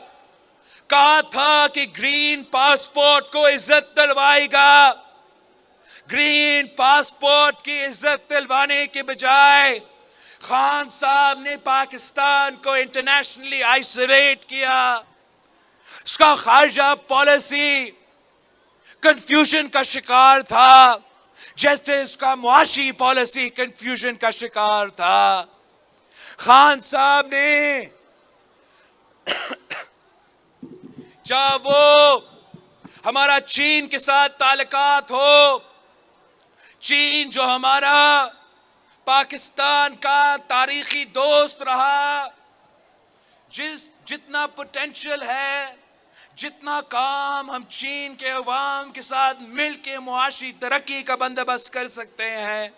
Speaker 1: کہا تھا کہ گرین پاسپورٹ کو عزت دلوائے گا. گرین پاسپورٹ کی عزت دلوانے کے بجائے خان صاحب نے پاکستان کو انٹرنیشنلی آئسولیٹ کیا. اس کا خارجہ پالیسی کنفیوژن کا شکار تھا, جیسے اس کا معاشی پالیسی کنفیوژن کا شکار تھا. خان صاحب نے چاہے وہ ہمارا چین کے ساتھ تعلقات ہو, چین جو ہمارا پاکستان کا تاریخی دوست رہا, جتنا پوٹینشل ہے, جتنا کام ہم چین کے عوام کے ساتھ مل کے معاشی ترقی کا بندوبست کر سکتے ہیں,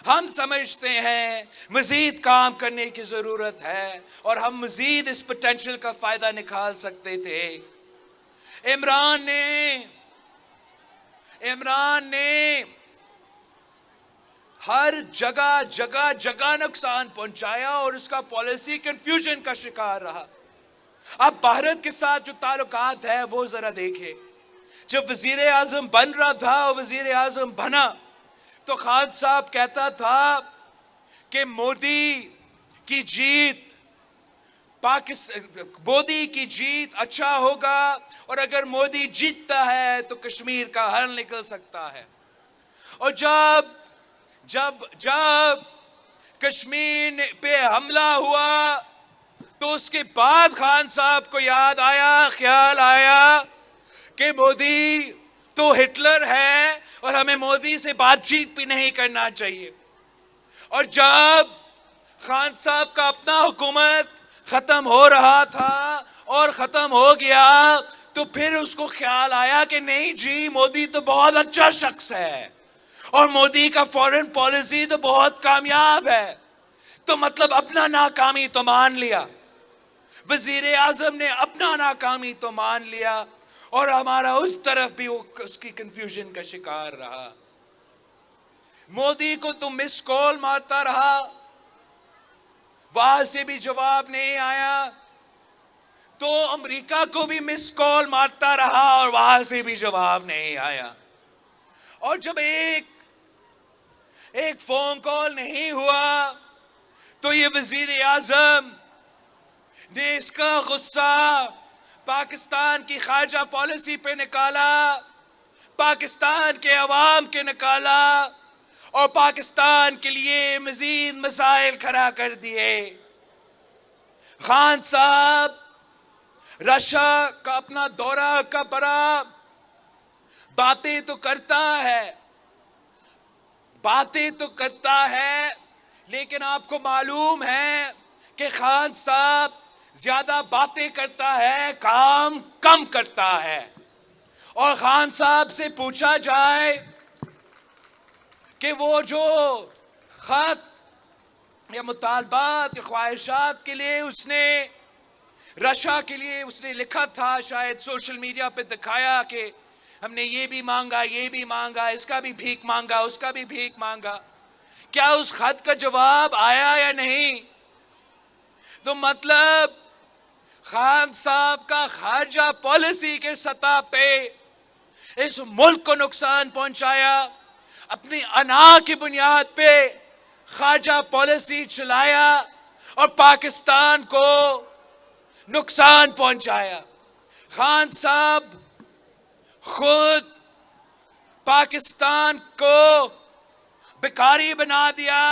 Speaker 1: ہم سمجھتے ہیں مزید کام کرنے کی ضرورت ہے, اور ہم مزید اس پوٹینشل کا فائدہ نکال سکتے تھے. عمران نے ہر جگہ نقصان پہنچایا اور اس کا پالیسی کنفیوژن کا شکار رہا. اب بھارت کے ساتھ جو تعلقات ہے وہ ذرا دیکھیں. جب وزیر اعظم بن رہا تھا, وزیر اعظم بنا تو خان صاحب کہتا تھا کہ مودی کی جیت اچھا ہوگا, اور اگر مودی جیتتا ہے تو کشمیر کا حل نکل سکتا ہے. اور جب کشمیر پہ حملہ ہوا تو اس کے بعد خان صاحب کو خیال آیا کہ مودی تو ہٹلر ہے اور ہمیں مودی سے بات چیت بھی نہیں کرنا چاہیے. اور جب خان صاحب کا اپنا حکومت ختم ہو رہا تھا اور ختم ہو گیا تو پھر اس کو خیال آیا کہ نہیں جی, مودی تو بہت اچھا شخص ہے اور مودی کا فورن پالیسی تو بہت کامیاب ہے, تو مطلب اپنا ناکامی تو مان لیا. وزیر اعظم نے اپنا ناکامی تو مان لیا, اور ہمارا اس طرف بھی اس کی کنفیوژن کا شکار رہا. مودی کو تو مس کال مارتا رہا, وہاں سے بھی جواب نہیں آیا, تو امریکہ کو بھی مس کال مارتا رہا اور وہاں سے بھی جواب نہیں آیا. اور جب ایک فون کال نہیں ہوا تو یہ وزیر اعظم نے اس کا غصہ پاکستان کی خارجہ پالیسی پہ نکالا، پاکستان کے عوام کے نکالا اور پاکستان کے لیے مزید مسائل کھڑا کر دیے۔ خان صاحب رشیا کا اپنا دورہ کا برا باتیں تو کرتا ہے لیکن آپ کو معلوم ہے کہ خان صاحب زیادہ باتیں کرتا ہے، کام کم کرتا ہے۔ اور خان صاحب سے پوچھا جائے کہ وہ جو خط یا مطالبات یا خواہشات کے لیے اس نے رشیا کے لیے اس نے لکھا تھا، شاید سوشل میڈیا پہ دکھایا کہ ہم نے یہ بھی مانگا، یہ بھی مانگا، اس کا بھی بھیک مانگا، اس کا بھی بھیک مانگا، کیا اس خط کا جواب آیا یا نہیں؟ تو مطلب خان صاحب کا خارجہ پالیسی کے سطح پہ اس ملک کو نقصان پہنچایا، اپنی انا کی بنیاد پہ خارجہ پالیسی چلایا اور پاکستان کو نقصان پہنچایا۔ خان صاحب خود پاکستان کو بھکاری بنا دیا،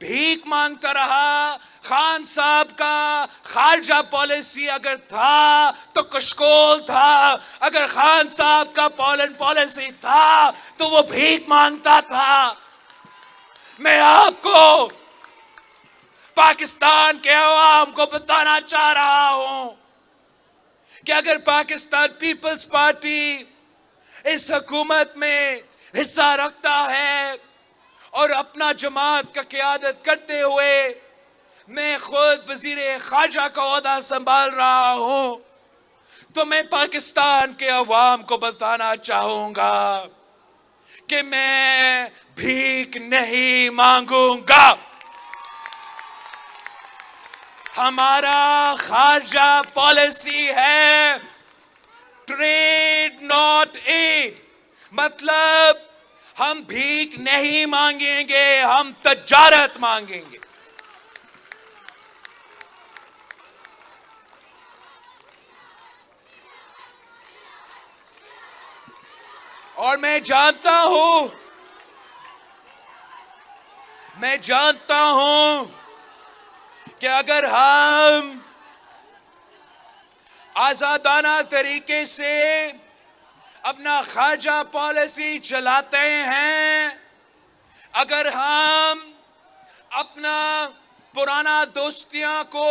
Speaker 1: بھیک مانگتا رہا۔ خان صاحب کا خارجہ پالیسی اگر تھا تو کشکول تھا، اگر خان صاحب کا فورن پالیسی تھا تو وہ بھیک مانگتا تھا۔ میں آپ کو پاکستان کے عوام کو بتانا چاہ رہا ہوں کہ اگر پاکستان پیپلز پارٹی اس حکومت میں حصہ رکھتا ہے اور اپنا جماعت کا قیادت کرتے ہوئے میں خود وزیر خارجہ کا عہدہ سنبھال رہا ہوں تو میں پاکستان کے عوام کو بتانا چاہوں گا کہ میں بھیک نہیں مانگوں گا۔ ہمارا خارجہ پالیسی ہے ٹریڈ ناٹ ایڈ، مطلب ہم بھیک نہیں مانگیں گے، ہم تجارت مانگیں گے۔ اور میں جانتا ہوں کہ اگر ہم آزادانہ طریقے سے اپنا خارجہ پالیسی چلاتے ہیں، اگر ہم اپنا پرانا دوستیاں کو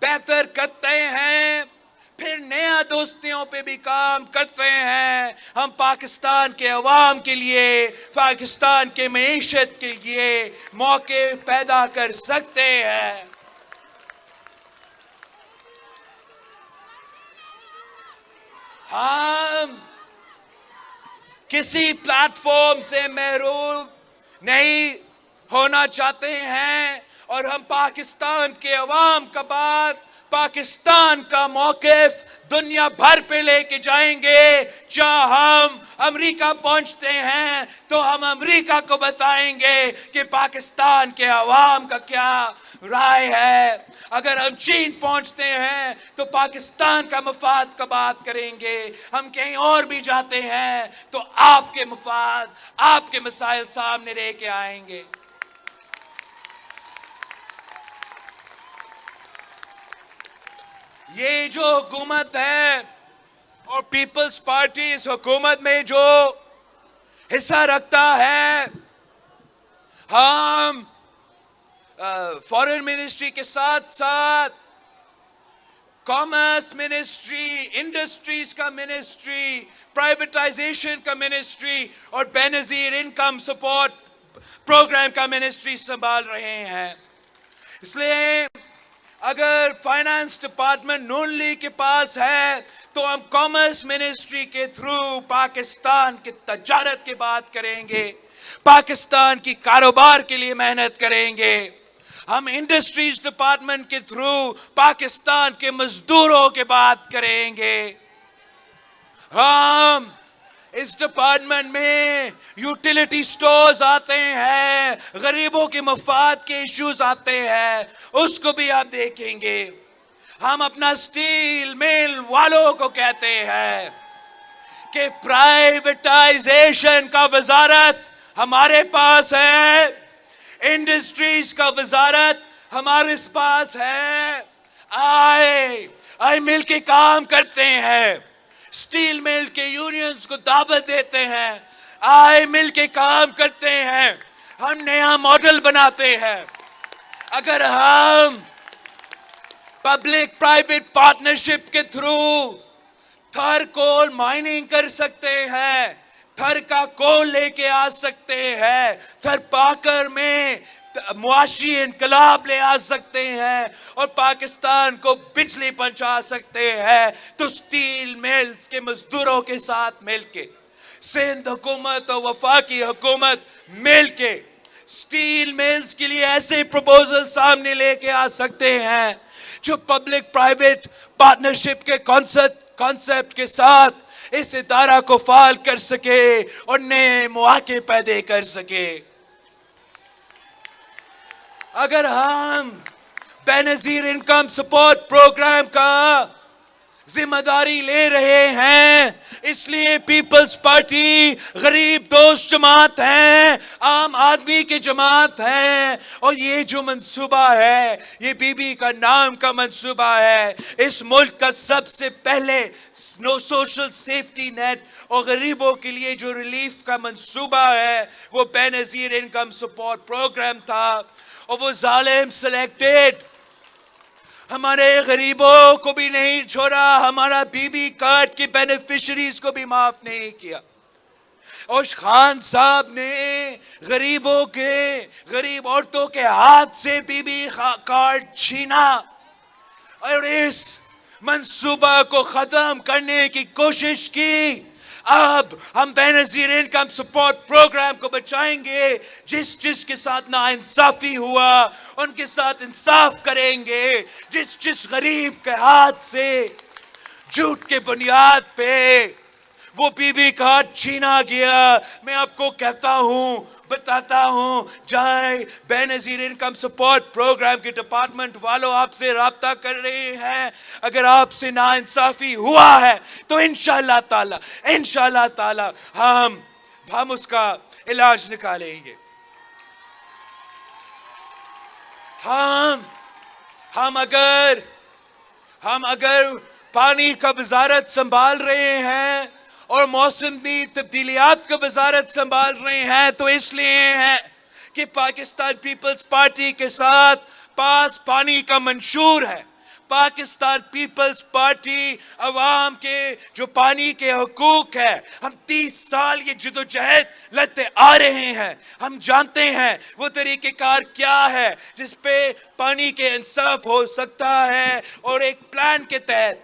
Speaker 1: بہتر کرتے ہیں، پھر نیا دوستیوں پہ بھی کام کرتے ہیں، ہم پاکستان کے عوام کے لیے، پاکستان کے معیشت کے لیے موقع پیدا کر سکتے ہیں۔ ہم کسی پلیٹ فارم سے محروم نہیں ہونا چاہتے ہیں اور ہم پاکستان کے عوام کا بات، پاکستان کا موقف دنیا بھر پہ لے کے جائیں گے۔ جہاں ہم امریکہ پہنچتے ہیں تو ہم امریکہ کو بتائیں گے کہ پاکستان کے عوام کا کیا رائے ہے۔ اگر ہم چین پہنچتے ہیں تو پاکستان کا مفاد کا بات کریں گے۔ ہم کہیں اور بھی جاتے ہیں تو آپ کے مفاد، آپ کے مسائل سامنے لے کے آئیں گے۔ یہ جو حکومت ہے اور پیپلز پارٹی اس حکومت میں جو حصہ رکھتا ہے، ہم فارن منسٹری کے ساتھ ساتھ کامرس منسٹری، انڈسٹریز کا منسٹری، پرائیویٹائزیشن کا منسٹری اور بے نظیر انکم سپورٹ پروگرام کا منسٹری سنبھال رہے ہیں۔ اس لیے اگر فائنانس ڈپارٹمنٹ نون لیگ کے پاس ہے تو ہم کامرس منسٹری کے تھرو پاکستان کی تجارت کی بات کریں گے، پاکستان کی کاروبار کے لیے محنت کریں گے۔ ہم انڈسٹریز ڈپارٹمنٹ کے تھرو پاکستان کے مزدوروں کی بات کریں گے۔ ہم اس ڈپارٹمنٹ میں یوٹیلیٹی سٹورز آتے ہیں, غریبوں کے مفاد کے ایشوز آتے ہیں, اس کو بھی آپ دیکھیں گے. ہم اپنا سٹیل مل والوں کو کہتے ہیں کہ پرائیویٹائزیشن کا وزارت ہمارے پاس ہے, انڈسٹریز کا وزارت ہمارے پاس ہے. آئے مل کے کام کرتے ہیں, سٹیل مل کے یونینز کو دعوت دیتے ہیں, آئے مل کے کام کرتے ہیں, ہم نیا ماڈل بناتے ہیں. اگر ہم پبلک پرائیویٹ پارٹنرشپ کے تھرو تھر کول مائننگ کر سکتے ہیں, تھر کا کول لے کے آ سکتے ہیں, تھر پاکر میں معاشی انقلاب لے آ سکتے ہیں اور پاکستان کو بجلی پہنچا سکتے ہیں, تو سٹیل ملز کے مزدوروں کے ساتھ مل کے, سندھ حکومت اور وفاقی حکومت مل کے سٹیل ملز کے لیے ایسے پروپوزل سامنے لے کے آ سکتے ہیں جو پبلک پرائیویٹ پارٹنرشپ کے کانسیپٹ کے ساتھ اس ادارہ کو فعال کر سکے اور نئے مواقع پیدا کر سکے. اگر ہم بے نظیر انکم سپورٹ پروگرام کا ذمہ داری لے رہے ہیں, اس لیے پیپلز پارٹی غریب دوست جماعت ہے, عام آدمی کی جماعت ہے, اور یہ جو منصوبہ ہے یہ بی بی کا نام کا منصوبہ ہے. اس ملک کا سب سے پہلے سوشل سیفٹی نیٹ اور غریبوں کے لیے جو ریلیف کا منصوبہ ہے وہ بے نظیر انکم سپورٹ پروگرام تھا, اور وہ ظالم سلیکٹڈ ہمارے غریبوں کو بھی نہیں چھوڑا, ہمارا بی بی کارڈ کی بینیفیشریز کو بھی معاف نہیں کیا. اور خان صاحب نے غریب عورتوں کے ہاتھ سے بی بی کارڈ چھینا اور اس منصوبہ کو ختم کرنے کی کوشش کی. اب ہم بے نظیر انکم سپورٹ پروگرام کو بچائیں گے. جس کے ساتھ ناانصافی ہوا ان کے ساتھ انصاف کریں گے. جس غریب کے ہاتھ سے جھوٹ کے بنیاد پہ وہ بی بی کارڈ چھینا گیا, میں آپ کو کہتا ہوں, بتاتا ہوں, جائے بے نظیر انکم سپورٹ پروگرام کے ڈپارٹمنٹ والوں آپ سے رابطہ کر رہے ہیں. اگر آپ سے ناانصافی ہوا ہے تو انشاءاللہ تعالی ہم اس کا علاج نکالیں گے. ہم اگر پانی کا وزارت سنبھال رہے ہیں اور موسمی تبدیلیات کا وزارت سنبھال رہے ہیں تو اس لیے ہے کہ پاکستان پیپلز پارٹی کے ساتھ پاس پانی کا منشور ہے. پاکستان پیپلز پارٹی عوام کے جو پانی کے حقوق ہے, ہم 30 سال یہ جدوجہد لڑتے آ رہے ہیں. ہم جانتے ہیں وہ طریقہ کار کیا ہے جس پہ پانی کے انصاف ہو سکتا ہے, اور ایک پلان کے تحت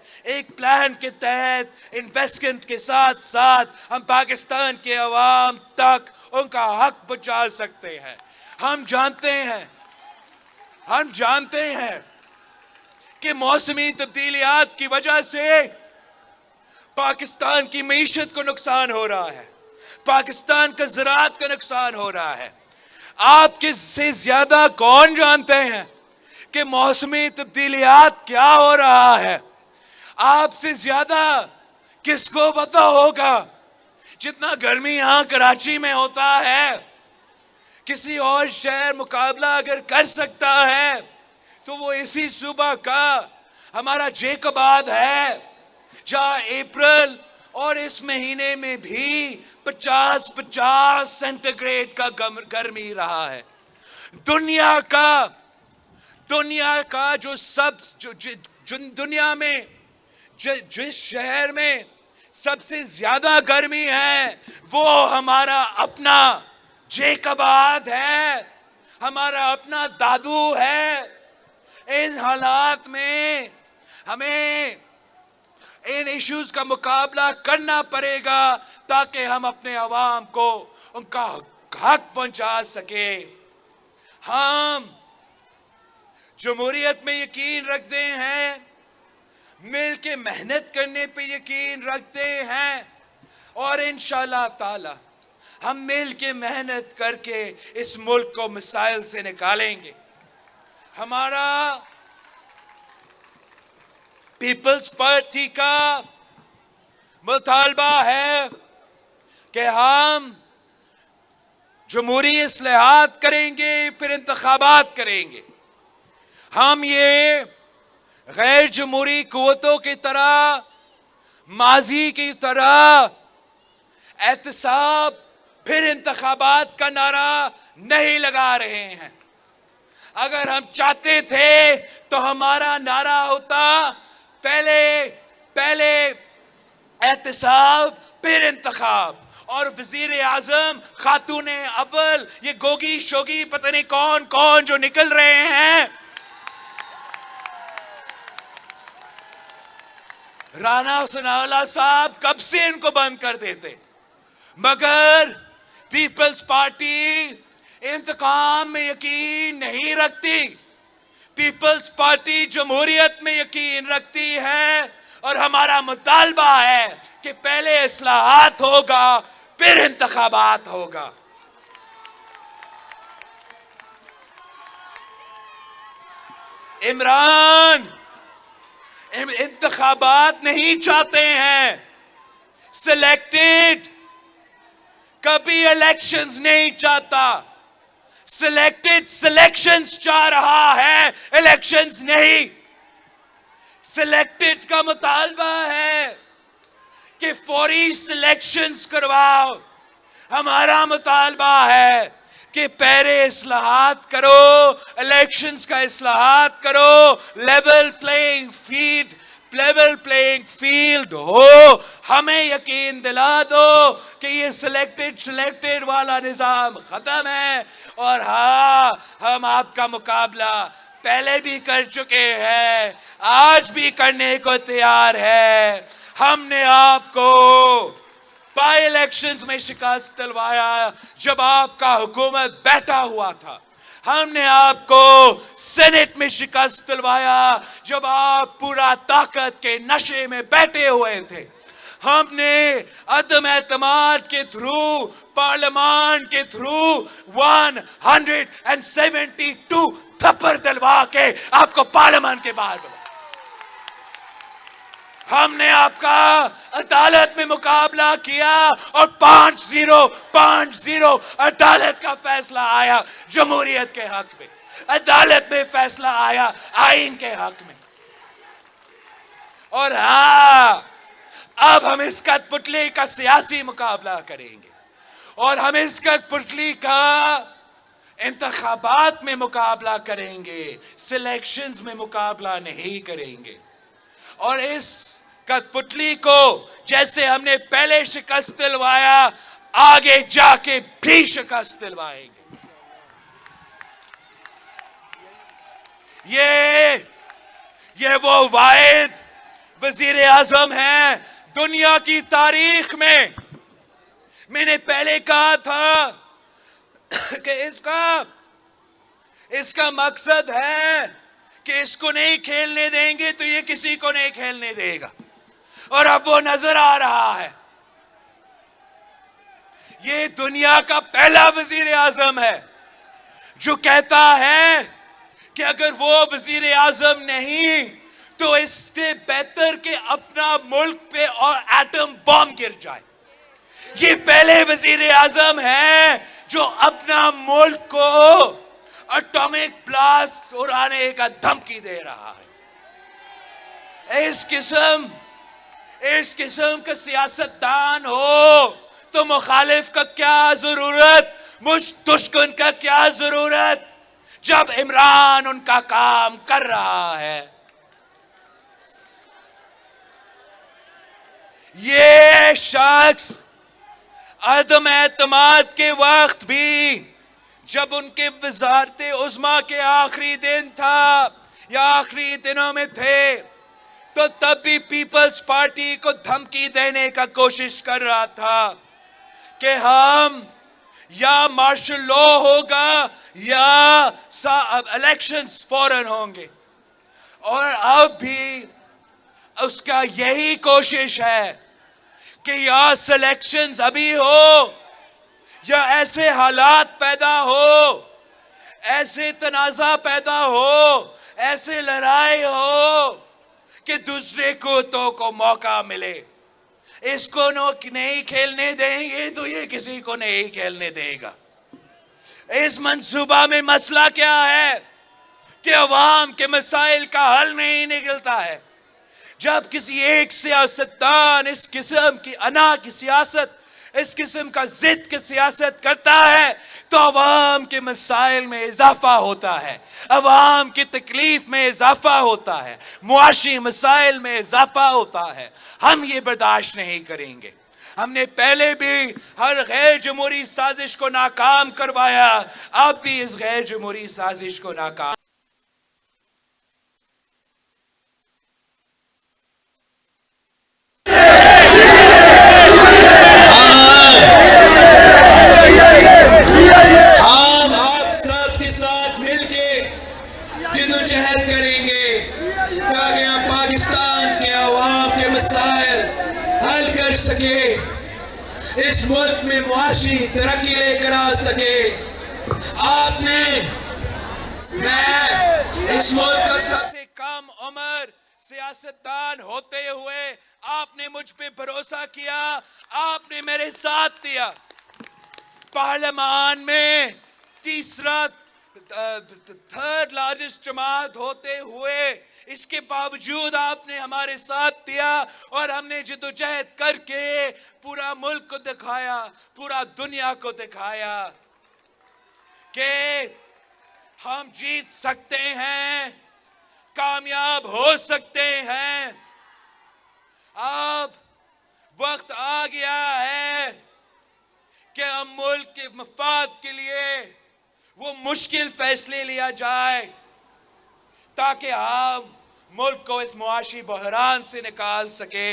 Speaker 1: انویسٹمنٹ کے ساتھ ساتھ ہم پاکستان کے عوام تک ان کا حق پہنچا سکتے ہیں. ہم جانتے ہیں کہ موسمی تبدیلیات کی وجہ سے پاکستان کی معیشت کو نقصان ہو رہا ہے, پاکستان کا زراعت کا نقصان ہو رہا ہے. آپ کے سے زیادہ کون جانتے ہیں کہ موسمی تبدیلیات کیا ہو رہا ہے؟ آپ سے زیادہ کس کو پتا ہوگا؟ جتنا گرمی یہاں کراچی میں ہوتا ہے, کسی اور شہر مقابلہ اگر کر سکتا ہے تو وہ اسی صوبہ کا ہمارا جیکباد ہے, جہاں اپریل اور اس مہینے میں بھی 50 سینٹی گریڈ کا گرمی رہا ہے. دنیا کا دنیا میں جس شہر میں سب سے زیادہ گرمی ہے وہ ہمارا اپنا جیکباد ہے, ہمارا اپنا دادو ہے. ان حالات میں ہمیں ان ایشوز کا مقابلہ کرنا پڑے گا تاکہ ہم اپنے عوام کو ان کا حق پہنچا سکے. ہم جمہوریت میں یقین رکھتے ہیں, مل کے محنت کرنے پہ یقین رکھتے ہیں. اور انشاءاللہ تعالی ہم مل کے محنت کر کے اس ملک کو مسائل سے نکالیں گے. ہمارا پیپلز پارٹی کا مطالبہ ہے کہ ہم جمہوری اصلاحات کریں گے، پھر انتخابات کریں گے. ہم یہ غیر جمہوری قوتوں کی طرح، ماضی کی طرح احتساب پھر انتخابات کا نعرہ نہیں لگا رہے ہیں. اگر ہم چاہتے تھے تو ہمارا نعرہ ہوتا پہلے احتساب پھر انتخاب. اور وزیر اعظم، خاتون اول، یہ گوگی شوگی پتہ نہیں کون کون جو نکل رہے ہیں، رانا ثناءاللہ صاحب کب سے ان کو بند کر دیتے. مگر پیپلز پارٹی انتقام میں یقین نہیں رکھتی. پیپلز پارٹی جمہوریت میں یقین رکھتی ہے، اور ہمارا مطالبہ ہے کہ پہلے اصلاحات ہوگا پھر انتخابات ہوگا. عمران انتخابات نہیں چاہتے ہیں، سلیکٹڈ. کبھی الیکشنز نہیں چاہتا، سلیکٹڈ سلیکشنز چاہ رہا ہے، الیکشنز نہیں. سلیکٹڈ کا مطالبہ ہے کہ فوری سلیکشنز کرواؤ. ہمارا مطالبہ ہے کہ پہلے اصلاحات کرو، الیکشنز کا اصلاحات کرو، لیول پلینگ فیلڈ ہو. ہمیں یقین دلا دو کہ یہ سلیکٹڈ والا نظام ختم ہے. اور ہاں، ہم آپ کا مقابلہ پہلے بھی کر چکے ہیں، آج بھی کرنے کو تیار ہے. ہم نے آپ کو بائی الیکشنز میں شکست دلوایا جب آپ کا حکومت بیٹھا ہوا تھا. ہم نے آپ کو سینٹ میں شکست دلوایا جب آپ پورا طاقت کے نشے میں بیٹھے ہوئے تھے. ہم نے عدم اعتماد کے تھرو، پارلیمان کے تھرو 172 تھپڑ دلوا کے آپ کو پارلیمان کے باہر بلا. ہم نے آپ کا عدالت میں مقابلہ کیا اور 5-0 عدالت کا فیصلہ آیا جمہوریت کے حق میں. عدالت میں فیصلہ آیا آئین کے حق میں. اور ہاں، اب ہم اس کٹ پتلی کا سیاسی مقابلہ کریں گے، اور ہم اس کٹ پتلی کا انتخابات میں مقابلہ کریں گے، سلیکشنز میں مقابلہ نہیں کریں گے. اور اس کٹ پتلی کو جیسے ہم نے پہلے شکست دلوایا، آگے جا کے بھی شکست دلوائیں گے. یہ وہ واحد وزیر اعظم ہیں دنیا کی تاریخ میں. میں نے پہلے کہا تھا کہ اس کا مقصد ہے کہ اس کو نہیں کھیلنے دیں گے تو یہ کسی کو نہیں کھیلنے دے گا. اور اب وہ نظر آ رہا ہے. یہ دنیا کا پہلا وزیر اعظم ہے جو کہتا ہے کہ اگر وہ وزیر اعظم نہیں تو اس سے بہتر کہ اپنا ملک پہ اور ایٹم بم گر جائے. یہ پہلے وزیر اعظم ہے جو اپنا ملک کو اٹامک بلاسٹ اڑانے کا دھمکی دے رہا ہے. اس قسم کا سیاستدان ہو تو مخالف کا کیا ضرورت، دشمن کا کیا ضرورت، جب عمران ان کا کام کر رہا ہے. یہ شخص عدم اعتماد کے وقت بھی، جب ان کے وزارت عظمیٰ کے آخری دن تھا یا آخری دنوں میں تھے، تو تب بھی پیپلز پارٹی کو دھمکی دینے کا کوشش کر رہا تھا کہ ہم یا مارشل لا ہوگا یا الیکشنز فوراً ہوں گے. اور اب بھی اس کا یہی کوشش ہے کہ یا سلیکشنز ابھی ہو یا ایسے حالات پیدا ہو, ایسے تنازع پیدا ہو, ایسے لڑائی ہو کہ دوسرے کو موقع ملے. اس کو نہیں کھیلنے دیں گے تو یہ کسی کو نہیں کھیلنے دے گا. اس منصوبہ میں مسئلہ کیا ہے کہ عوام کے مسائل کا حل نہیں نکلتا ہے. جب کسی ایک سیاستدان اس قسم کی انا کی سیاست, اس قسم کا ضد کی سیاست کرتا ہے تو عوام کے مسائل میں اضافہ ہوتا ہے, عوام کی تکلیف میں اضافہ ہوتا ہے, معاشی مسائل میں اضافہ ہوتا ہے. ہم یہ برداشت نہیں کریں گے. ہم نے پہلے بھی ہر غیر جمہوری سازش کو ناکام کروایا, اب بھی اس غیر جمہوری سازش کو ناکام. ہم آپ سب کے ساتھ مل کے جدوجہد کریں گے تاکہ ہم پاکستان کے عوام کے مسائل حل کر سکے, اس ملک میں معاشی ترقی لے کر آ سکے. آپ نے, میں اس ملک کا سب سے کم عمر سیاستدان ہوتے ہوئے آپ نے مجھ پہ بھروسہ کیا, آپ نے میرے ساتھ دیا. پارلیمان میں تھرڈ لارجسٹ جماعت ہوتے ہوئے اس کے باوجود آپ نے ہمارے ساتھ دیا اور ہم نے جدوجہد کر کے پورا ملک کو دکھایا, پورا دنیا کو دکھایا کہ ہم جیت سکتے ہیں, کامیاب ہو سکتے ہیں. اب وقت آ گیا ہے کہ ہم ملک کے مفاد کے لیے وہ مشکل فیصلے لیا جائے تاکہ ہم ملک کو اس معاشی بحران سے نکال سکے.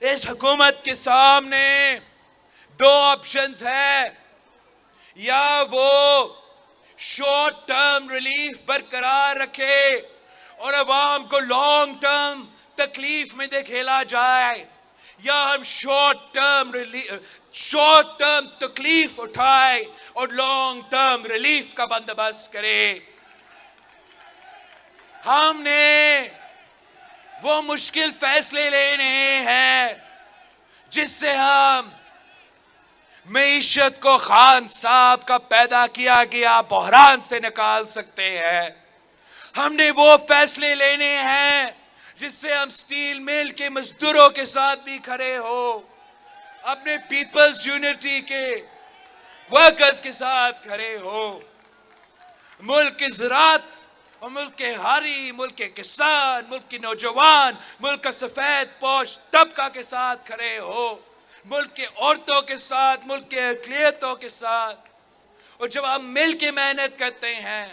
Speaker 1: اس حکومت کے سامنے دو آپشنز ہیں, یا وہ شارٹ ٹرم ریلیف برقرار رکھے اور عوام کو لانگ ٹرم تکلیف میں دھکیلا جائے, یا ہم شارٹ ٹرم تکلیف اٹھائے اور لانگ ٹرم ریلیف کا بندوبست کرے. ہم نے وہ مشکل فیصلے لینے ہیں جس سے ہم معیشت کو خان صاحب کا پیدا کیا گیا بحران سے نکال سکتے ہیں. ہم نے وہ فیصلے لینے ہیں جس سے ہم سٹیل مل کے مزدوروں کے ساتھ بھی کھڑے ہو, اپنے پیپلز یونٹی کے ورکرز کے ساتھ کھڑے ہو, ملک کی زراعت اور ملک کے ہاری, ملک کے کسان, ملک کے نوجوان, ملک کا سفید پوش طبقہ کے ساتھ کھڑے ہو, ملک کے عورتوں کے ساتھ, ملک کے اقلیتوں کے ساتھ. اور جب ہم مل کے محنت کرتے ہیں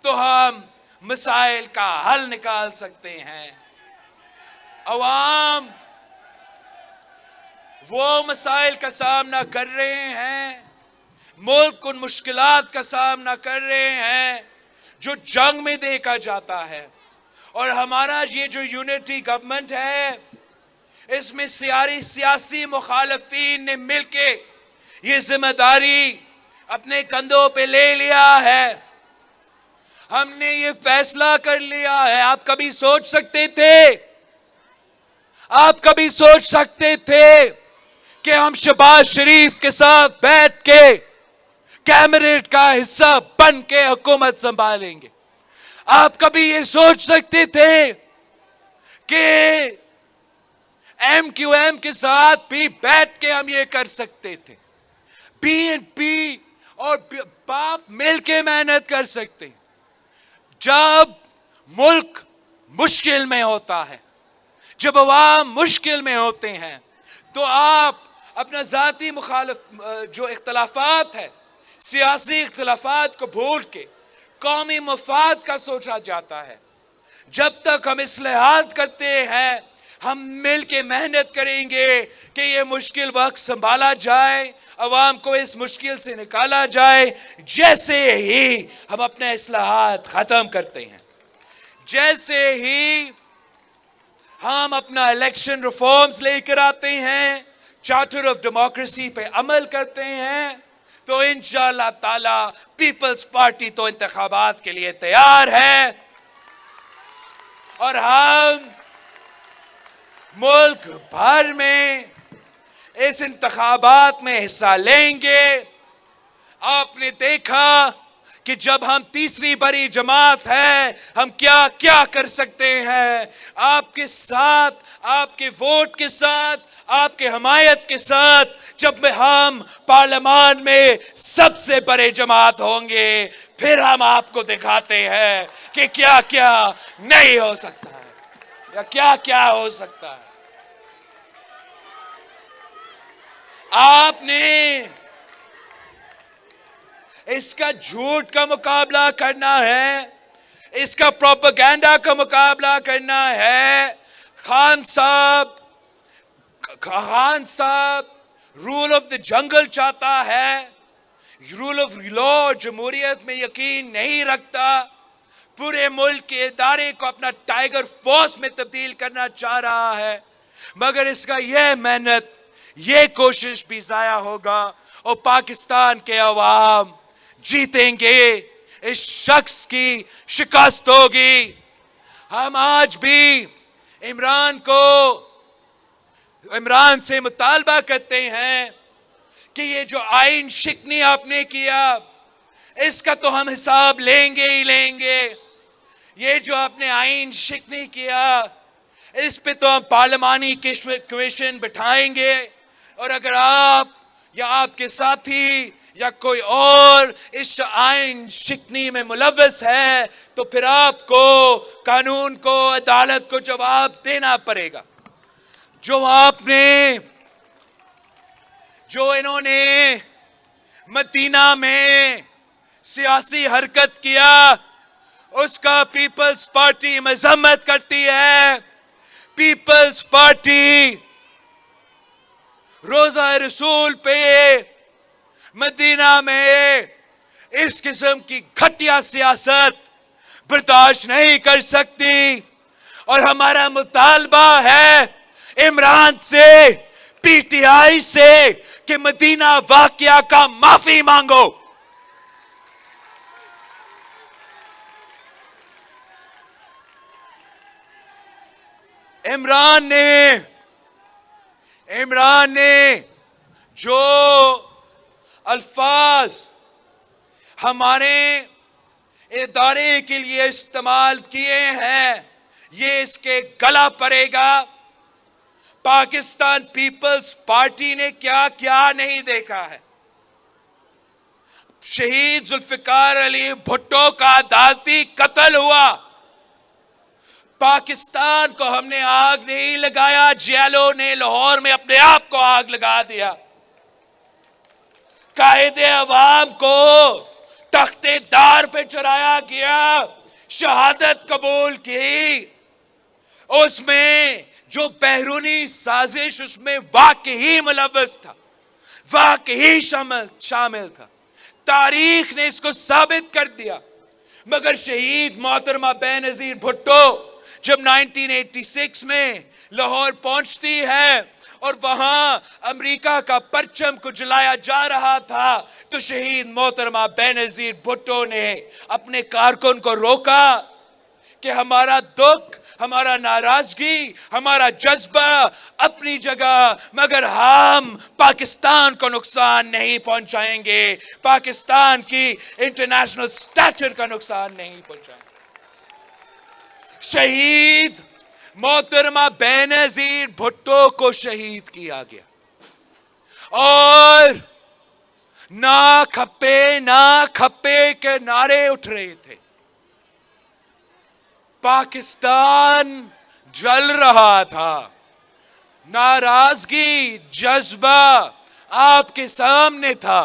Speaker 1: تو ہم مسائل کا حل نکال سکتے ہیں. عوام وہ مسائل کا سامنا کر رہے ہیں, ملک ان مشکلات کا سامنا کر رہے ہیں جو جنگ میں دیکھا جاتا ہے. اور ہمارا یہ جو یونٹی گورنمنٹ ہے اس میں سیاسی مخالفین نے مل کے یہ ذمہ داری اپنے کندھوں پہ لے لیا ہے. ہم نے یہ فیصلہ کر لیا ہے. آپ کبھی سوچ سکتے تھے کہ ہم شہباز شریف کے ساتھ بیٹھ کے کیبنٹ کا حصہ بن کے حکومت سنبھالیں گے؟ آپ کبھی یہ سوچ سکتے تھے کہ ایم کیو ایم کے ساتھ بھی بیٹھ کے ہم یہ کر سکتے تھے؟ پی این پی اور باپ مل کے محنت کر سکتے ہیں. جب ملک مشکل میں ہوتا ہے, جب عوام مشکل میں ہوتے ہیں تو آپ اپنا ذاتی جو اختلافات ہے, سیاسی اختلافات کو بھول کے قومی مفاد کا سوچا جاتا ہے. جب تک ہم اصلاحات کرتے ہیں ہم مل کے محنت کریں گے کہ یہ مشکل وقت سنبھالا جائے, عوام کو اس مشکل سے نکالا جائے. جیسے ہی ہم اپنے اصلاحات ختم کرتے ہیں, جیسے ہی ہم اپنا الیکشن ریفارمز لے کر آتے ہیں, چارٹر آف ڈیموکریسی پہ عمل کرتے ہیں, تو انشاءاللہ تعالی پیپلز پارٹی تو انتخابات کے لیے تیار ہے, اور ہم ملک بھر میں اس انتخابات میں حصہ لیں گے. آپ نے دیکھا کہ جب ہم تیسری بڑی جماعت ہے, ہم کیا کیا کر سکتے ہیں. آپ کے ساتھ, آپ کے ووٹ کے ساتھ, آپ کے حمایت کے ساتھ جب ہم پارلیمان میں سب سے بڑے جماعت ہوں گے, پھر ہم آپ کو دکھاتے ہیں کہ کیا کیا نہیں ہو سکتا ہے یا کیا کیا ہو سکتا ہے. آپ نے اس کا جھوٹ کا مقابلہ کرنا ہے, اس کا پروپیگنڈا کا مقابلہ کرنا ہے. خان صاحب رول آف دا جنگل چاہتا ہے, رول آف لا جمہوریت میں یقین نہیں رکھتا, پورے ملک کے ادارے کو اپنا ٹائیگر فورس میں تبدیل کرنا چاہ رہا ہے, مگر اس کا یہ محنت, یہ کوشش بھی ضائع ہوگا, اور پاکستان کے عوام جیتیں گے. اس شخص کی شکست ہوگی. ہم آج بھی عمران سے مطالبہ کرتے ہیں کہ یہ جو آئین شکنی آپ نے کیا, اس کا تو ہم حساب لیں گے ہی لیں گے. یہ جو آپ نے آئین شکنی کیا, اس پہ تو ہم پارلیمانی کمیشن بٹھائیں گے, اور اگر آپ یا آپ کے ساتھی یا کوئی اور اس آئین شکنی میں ملوث ہے, تو پھر آپ کو قانون کو, عدالت کو جواب دینا پڑے گا. جو انہوں نے مدینہ میں سیاسی حرکت کیا, اس کا پیپلز پارٹی مذمت کرتی ہے. پیپلز پارٹی روزہ رسول پہ مدینہ میں اس قسم کی گھٹیا سیاست برداشت نہیں کر سکتی, اور ہمارا مطالبہ ہے عمران سے, پی ٹی آئی سے, کہ مدینہ واقعہ کا معافی مانگو. عمران نے جو الفاظ ہمارے ادارے کے لیے استعمال کیے ہیں, یہ اس کے گلا پڑے گا. پاکستان پیپلز پارٹی نے کیا کیا نہیں دیکھا ہے. شہید ذوالفقار علی بھٹو کا عدالتی قتل ہوا, پاکستان کو ہم نے آگ نہیں لگایا, جیلوں نے لاہور میں اپنے آپ کو آگ لگا دیا. قائد عوام کو تختے دار پہ چڑھایا گیا, شہادت قبول کی. اس میں جو بیرونی سازش اس میں واقعی ملوث تھا, واقعی شامل تھا. تاریخ نے اس کو ثابت کر دیا. مگر شہید محترمہ بے نظیر بھٹو جب 1986 میں لاہور پہنچتی ہے اور وہاں امریکہ کا پرچم کو جلایا جا رہا تھا, تو شہید محترمہ بے نظیر بھٹو نے اپنے کارکن کو روکا کہ ہمارا دکھ, ہمارا ناراضگی, ہمارا جذبہ اپنی جگہ, مگر ہم پاکستان کو نقصان نہیں پہنچائیں گے, پاکستان کی انٹرنیشنل سٹیچر کا نقصان نہیں پہنچائیں گے. شہید محترمہ بے نظیر بھٹو کو شہید کیا گیا, اور نہ کھپے کے نعرے اٹھ رہے تھے. پاکستان جل رہا تھا, ناراضگی, جذبہ آپ کے سامنے تھا.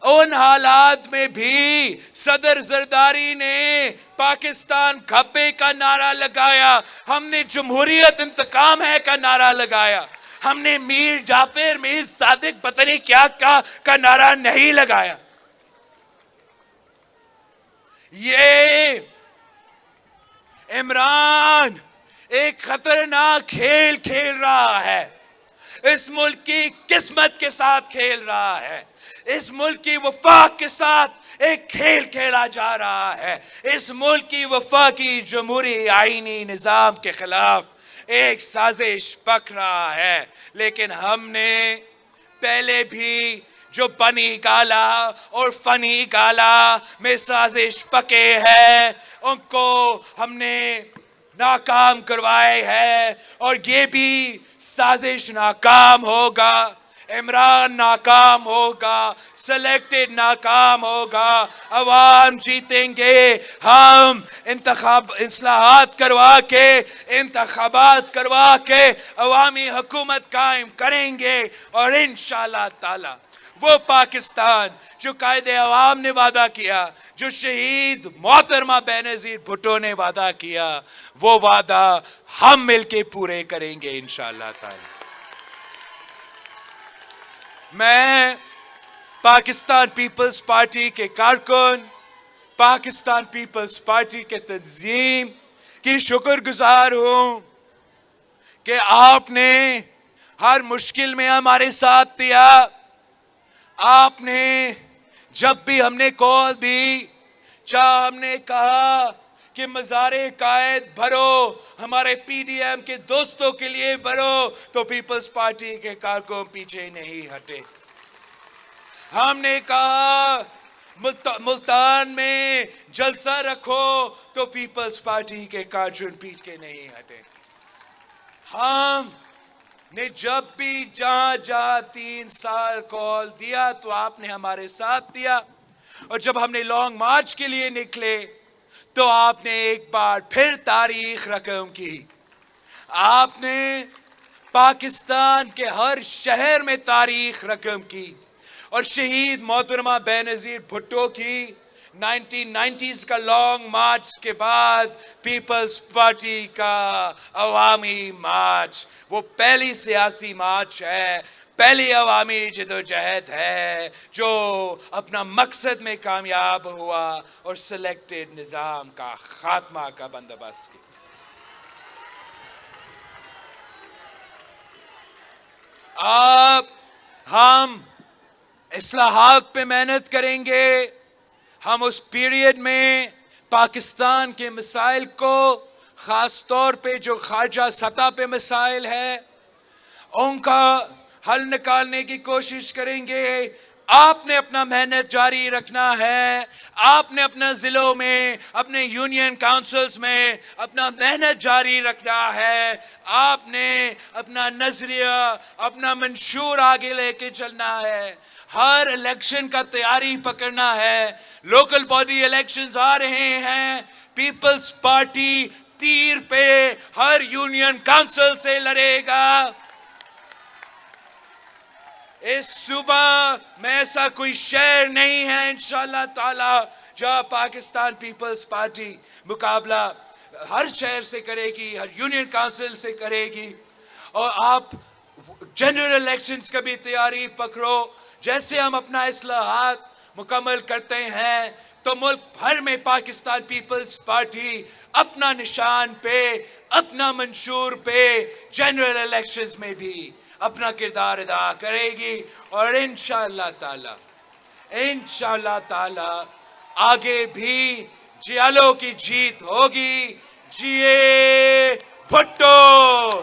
Speaker 1: ان حالات میں بھی صدر زرداری نے پاکستان کھپے کا نعرہ لگایا, ہم نے جمہوریت انتقام ہے کا نعرہ لگایا, ہم نے میر جعفر, میر صادق پتہ نہیں کیا کا نعرہ نہیں لگایا. یہ عمران ایک خطرناک کھیل کھیل رہا ہے. اس ملک کی قسمت کے ساتھ کھیل رہا ہے. اس ملک کی وفاق کے ساتھ ایک کھیل کھیلا جا رہا ہے. اس ملک کی وفاقی جمہوری آئینی نظام کے خلاف ایک سازش پک رہا ہے. لیکن ہم نے پہلے بھی جو بنی گالا اور فنی گالا میں سازش پکے ہیں ان کو ہم نے ناکام کروائے ہے، اور یہ بھی سازش ناکام ہوگا. عمران ناکام ہوگا، سلیکٹڈ ناکام ہوگا، عوام جیتیں گے. ہم اصلاحات کروا کے، انتخابات کروا کے عوامی حکومت قائم کریں گے، اور انشاءاللہ تعالی وہ پاکستان جو قائد عوام نے وعدہ کیا، جو شہید محترمہ بینظیر بھٹو نے وعدہ کیا، وہ وعدہ ہم مل کے پورے کریں گے انشاءاللہ تعالی. میں پاکستان پیپلز پارٹی کے کارکن، پاکستان پیپلز پارٹی کے تنظیم کی شکر گزار ہوں کہ آپ نے ہر مشکل میں ہمارے ساتھ دیا. آپ نے جب بھی ہم نے کال دی، چاہے ہم نے کہا کہ مزار قائد بھرو، ہمارے پی ڈی ایم کے دوستوں کے لیے بھرو، تو پیپلز پارٹی کے کارکن پیچھے نہیں ہٹے. ہم نے کہا ملتان میں جلسہ رکھو، تو پیپلز پارٹی کے کارکن پیچھے نہیں ہٹے. ہم نے جب بھی جہاں 3 سال کال دیا تو آپ نے ہمارے ساتھ دیا، اور جب ہم نے لانگ مارچ کے لیے نکلے تو آپ نے ایک بار پھر تاریخ رقم کی. آپ نے پاکستان کے ہر شہر میں تاریخ رقم کی، اور شہید محترمہ بینظیر بھٹو کی 1990s کا لانگ مارچ کے بعد پیپلز پارٹی کا عوامی مارچ، وہ پہلی سیاسی مارچ ہے، پہلی عوامی جدوجہد ہے جو اپنا مقصد میں کامیاب ہوا اور سلیکٹڈ نظام کا خاتمہ کا بندوبست کیا. اب ہم اصلاحات پہ محنت کریں گے. ہم اس پیریڈ میں پاکستان کے مسائل کو، خاص طور پہ جو خارجہ سطح پہ مسائل ہے، ان کا حل نکالنے کی کوشش کریں گے. آپ نے اپنا محنت جاری رکھنا ہے. آپ نے اپنا ضلعوں میں، اپنے یونین کاؤنسلز میں اپنا محنت جاری رکھنا ہے. آپ نے اپنا نظریہ، اپنا منشور آگے لے کے چلنا ہے. ہر الیکشن کا تیاری پکڑنا ہے. لوکل باڈی الیکشنز آ رہے ہیں. پیپلز پارٹی تیر پہ ہر یونین کاؤنسل سے لڑے گا. اس صوبہ میں ایسا کوئی شہر نہیں ہے انشاءاللہ تعالی جہاں پاکستان پیپلز پارٹی مقابلہ ہر شہر سے کرے گی، ہر یونین کاؤنسل سے کرے گی. اور آپ جنرل الیکشنز کا بھی تیاری پکڑو. جیسے ہم اپنا اصلاحات مکمل کرتے ہیں تو ملک بھر میں پاکستان پیپلز پارٹی اپنا نشان پہ، اپنا منشور پہ جنرل الیکشنز میں بھی اپنا کردار ادا کرے گی. اور انشاءاللہ تعالی آگے بھی جیالو کی جیت ہوگی. جیے بھٹو.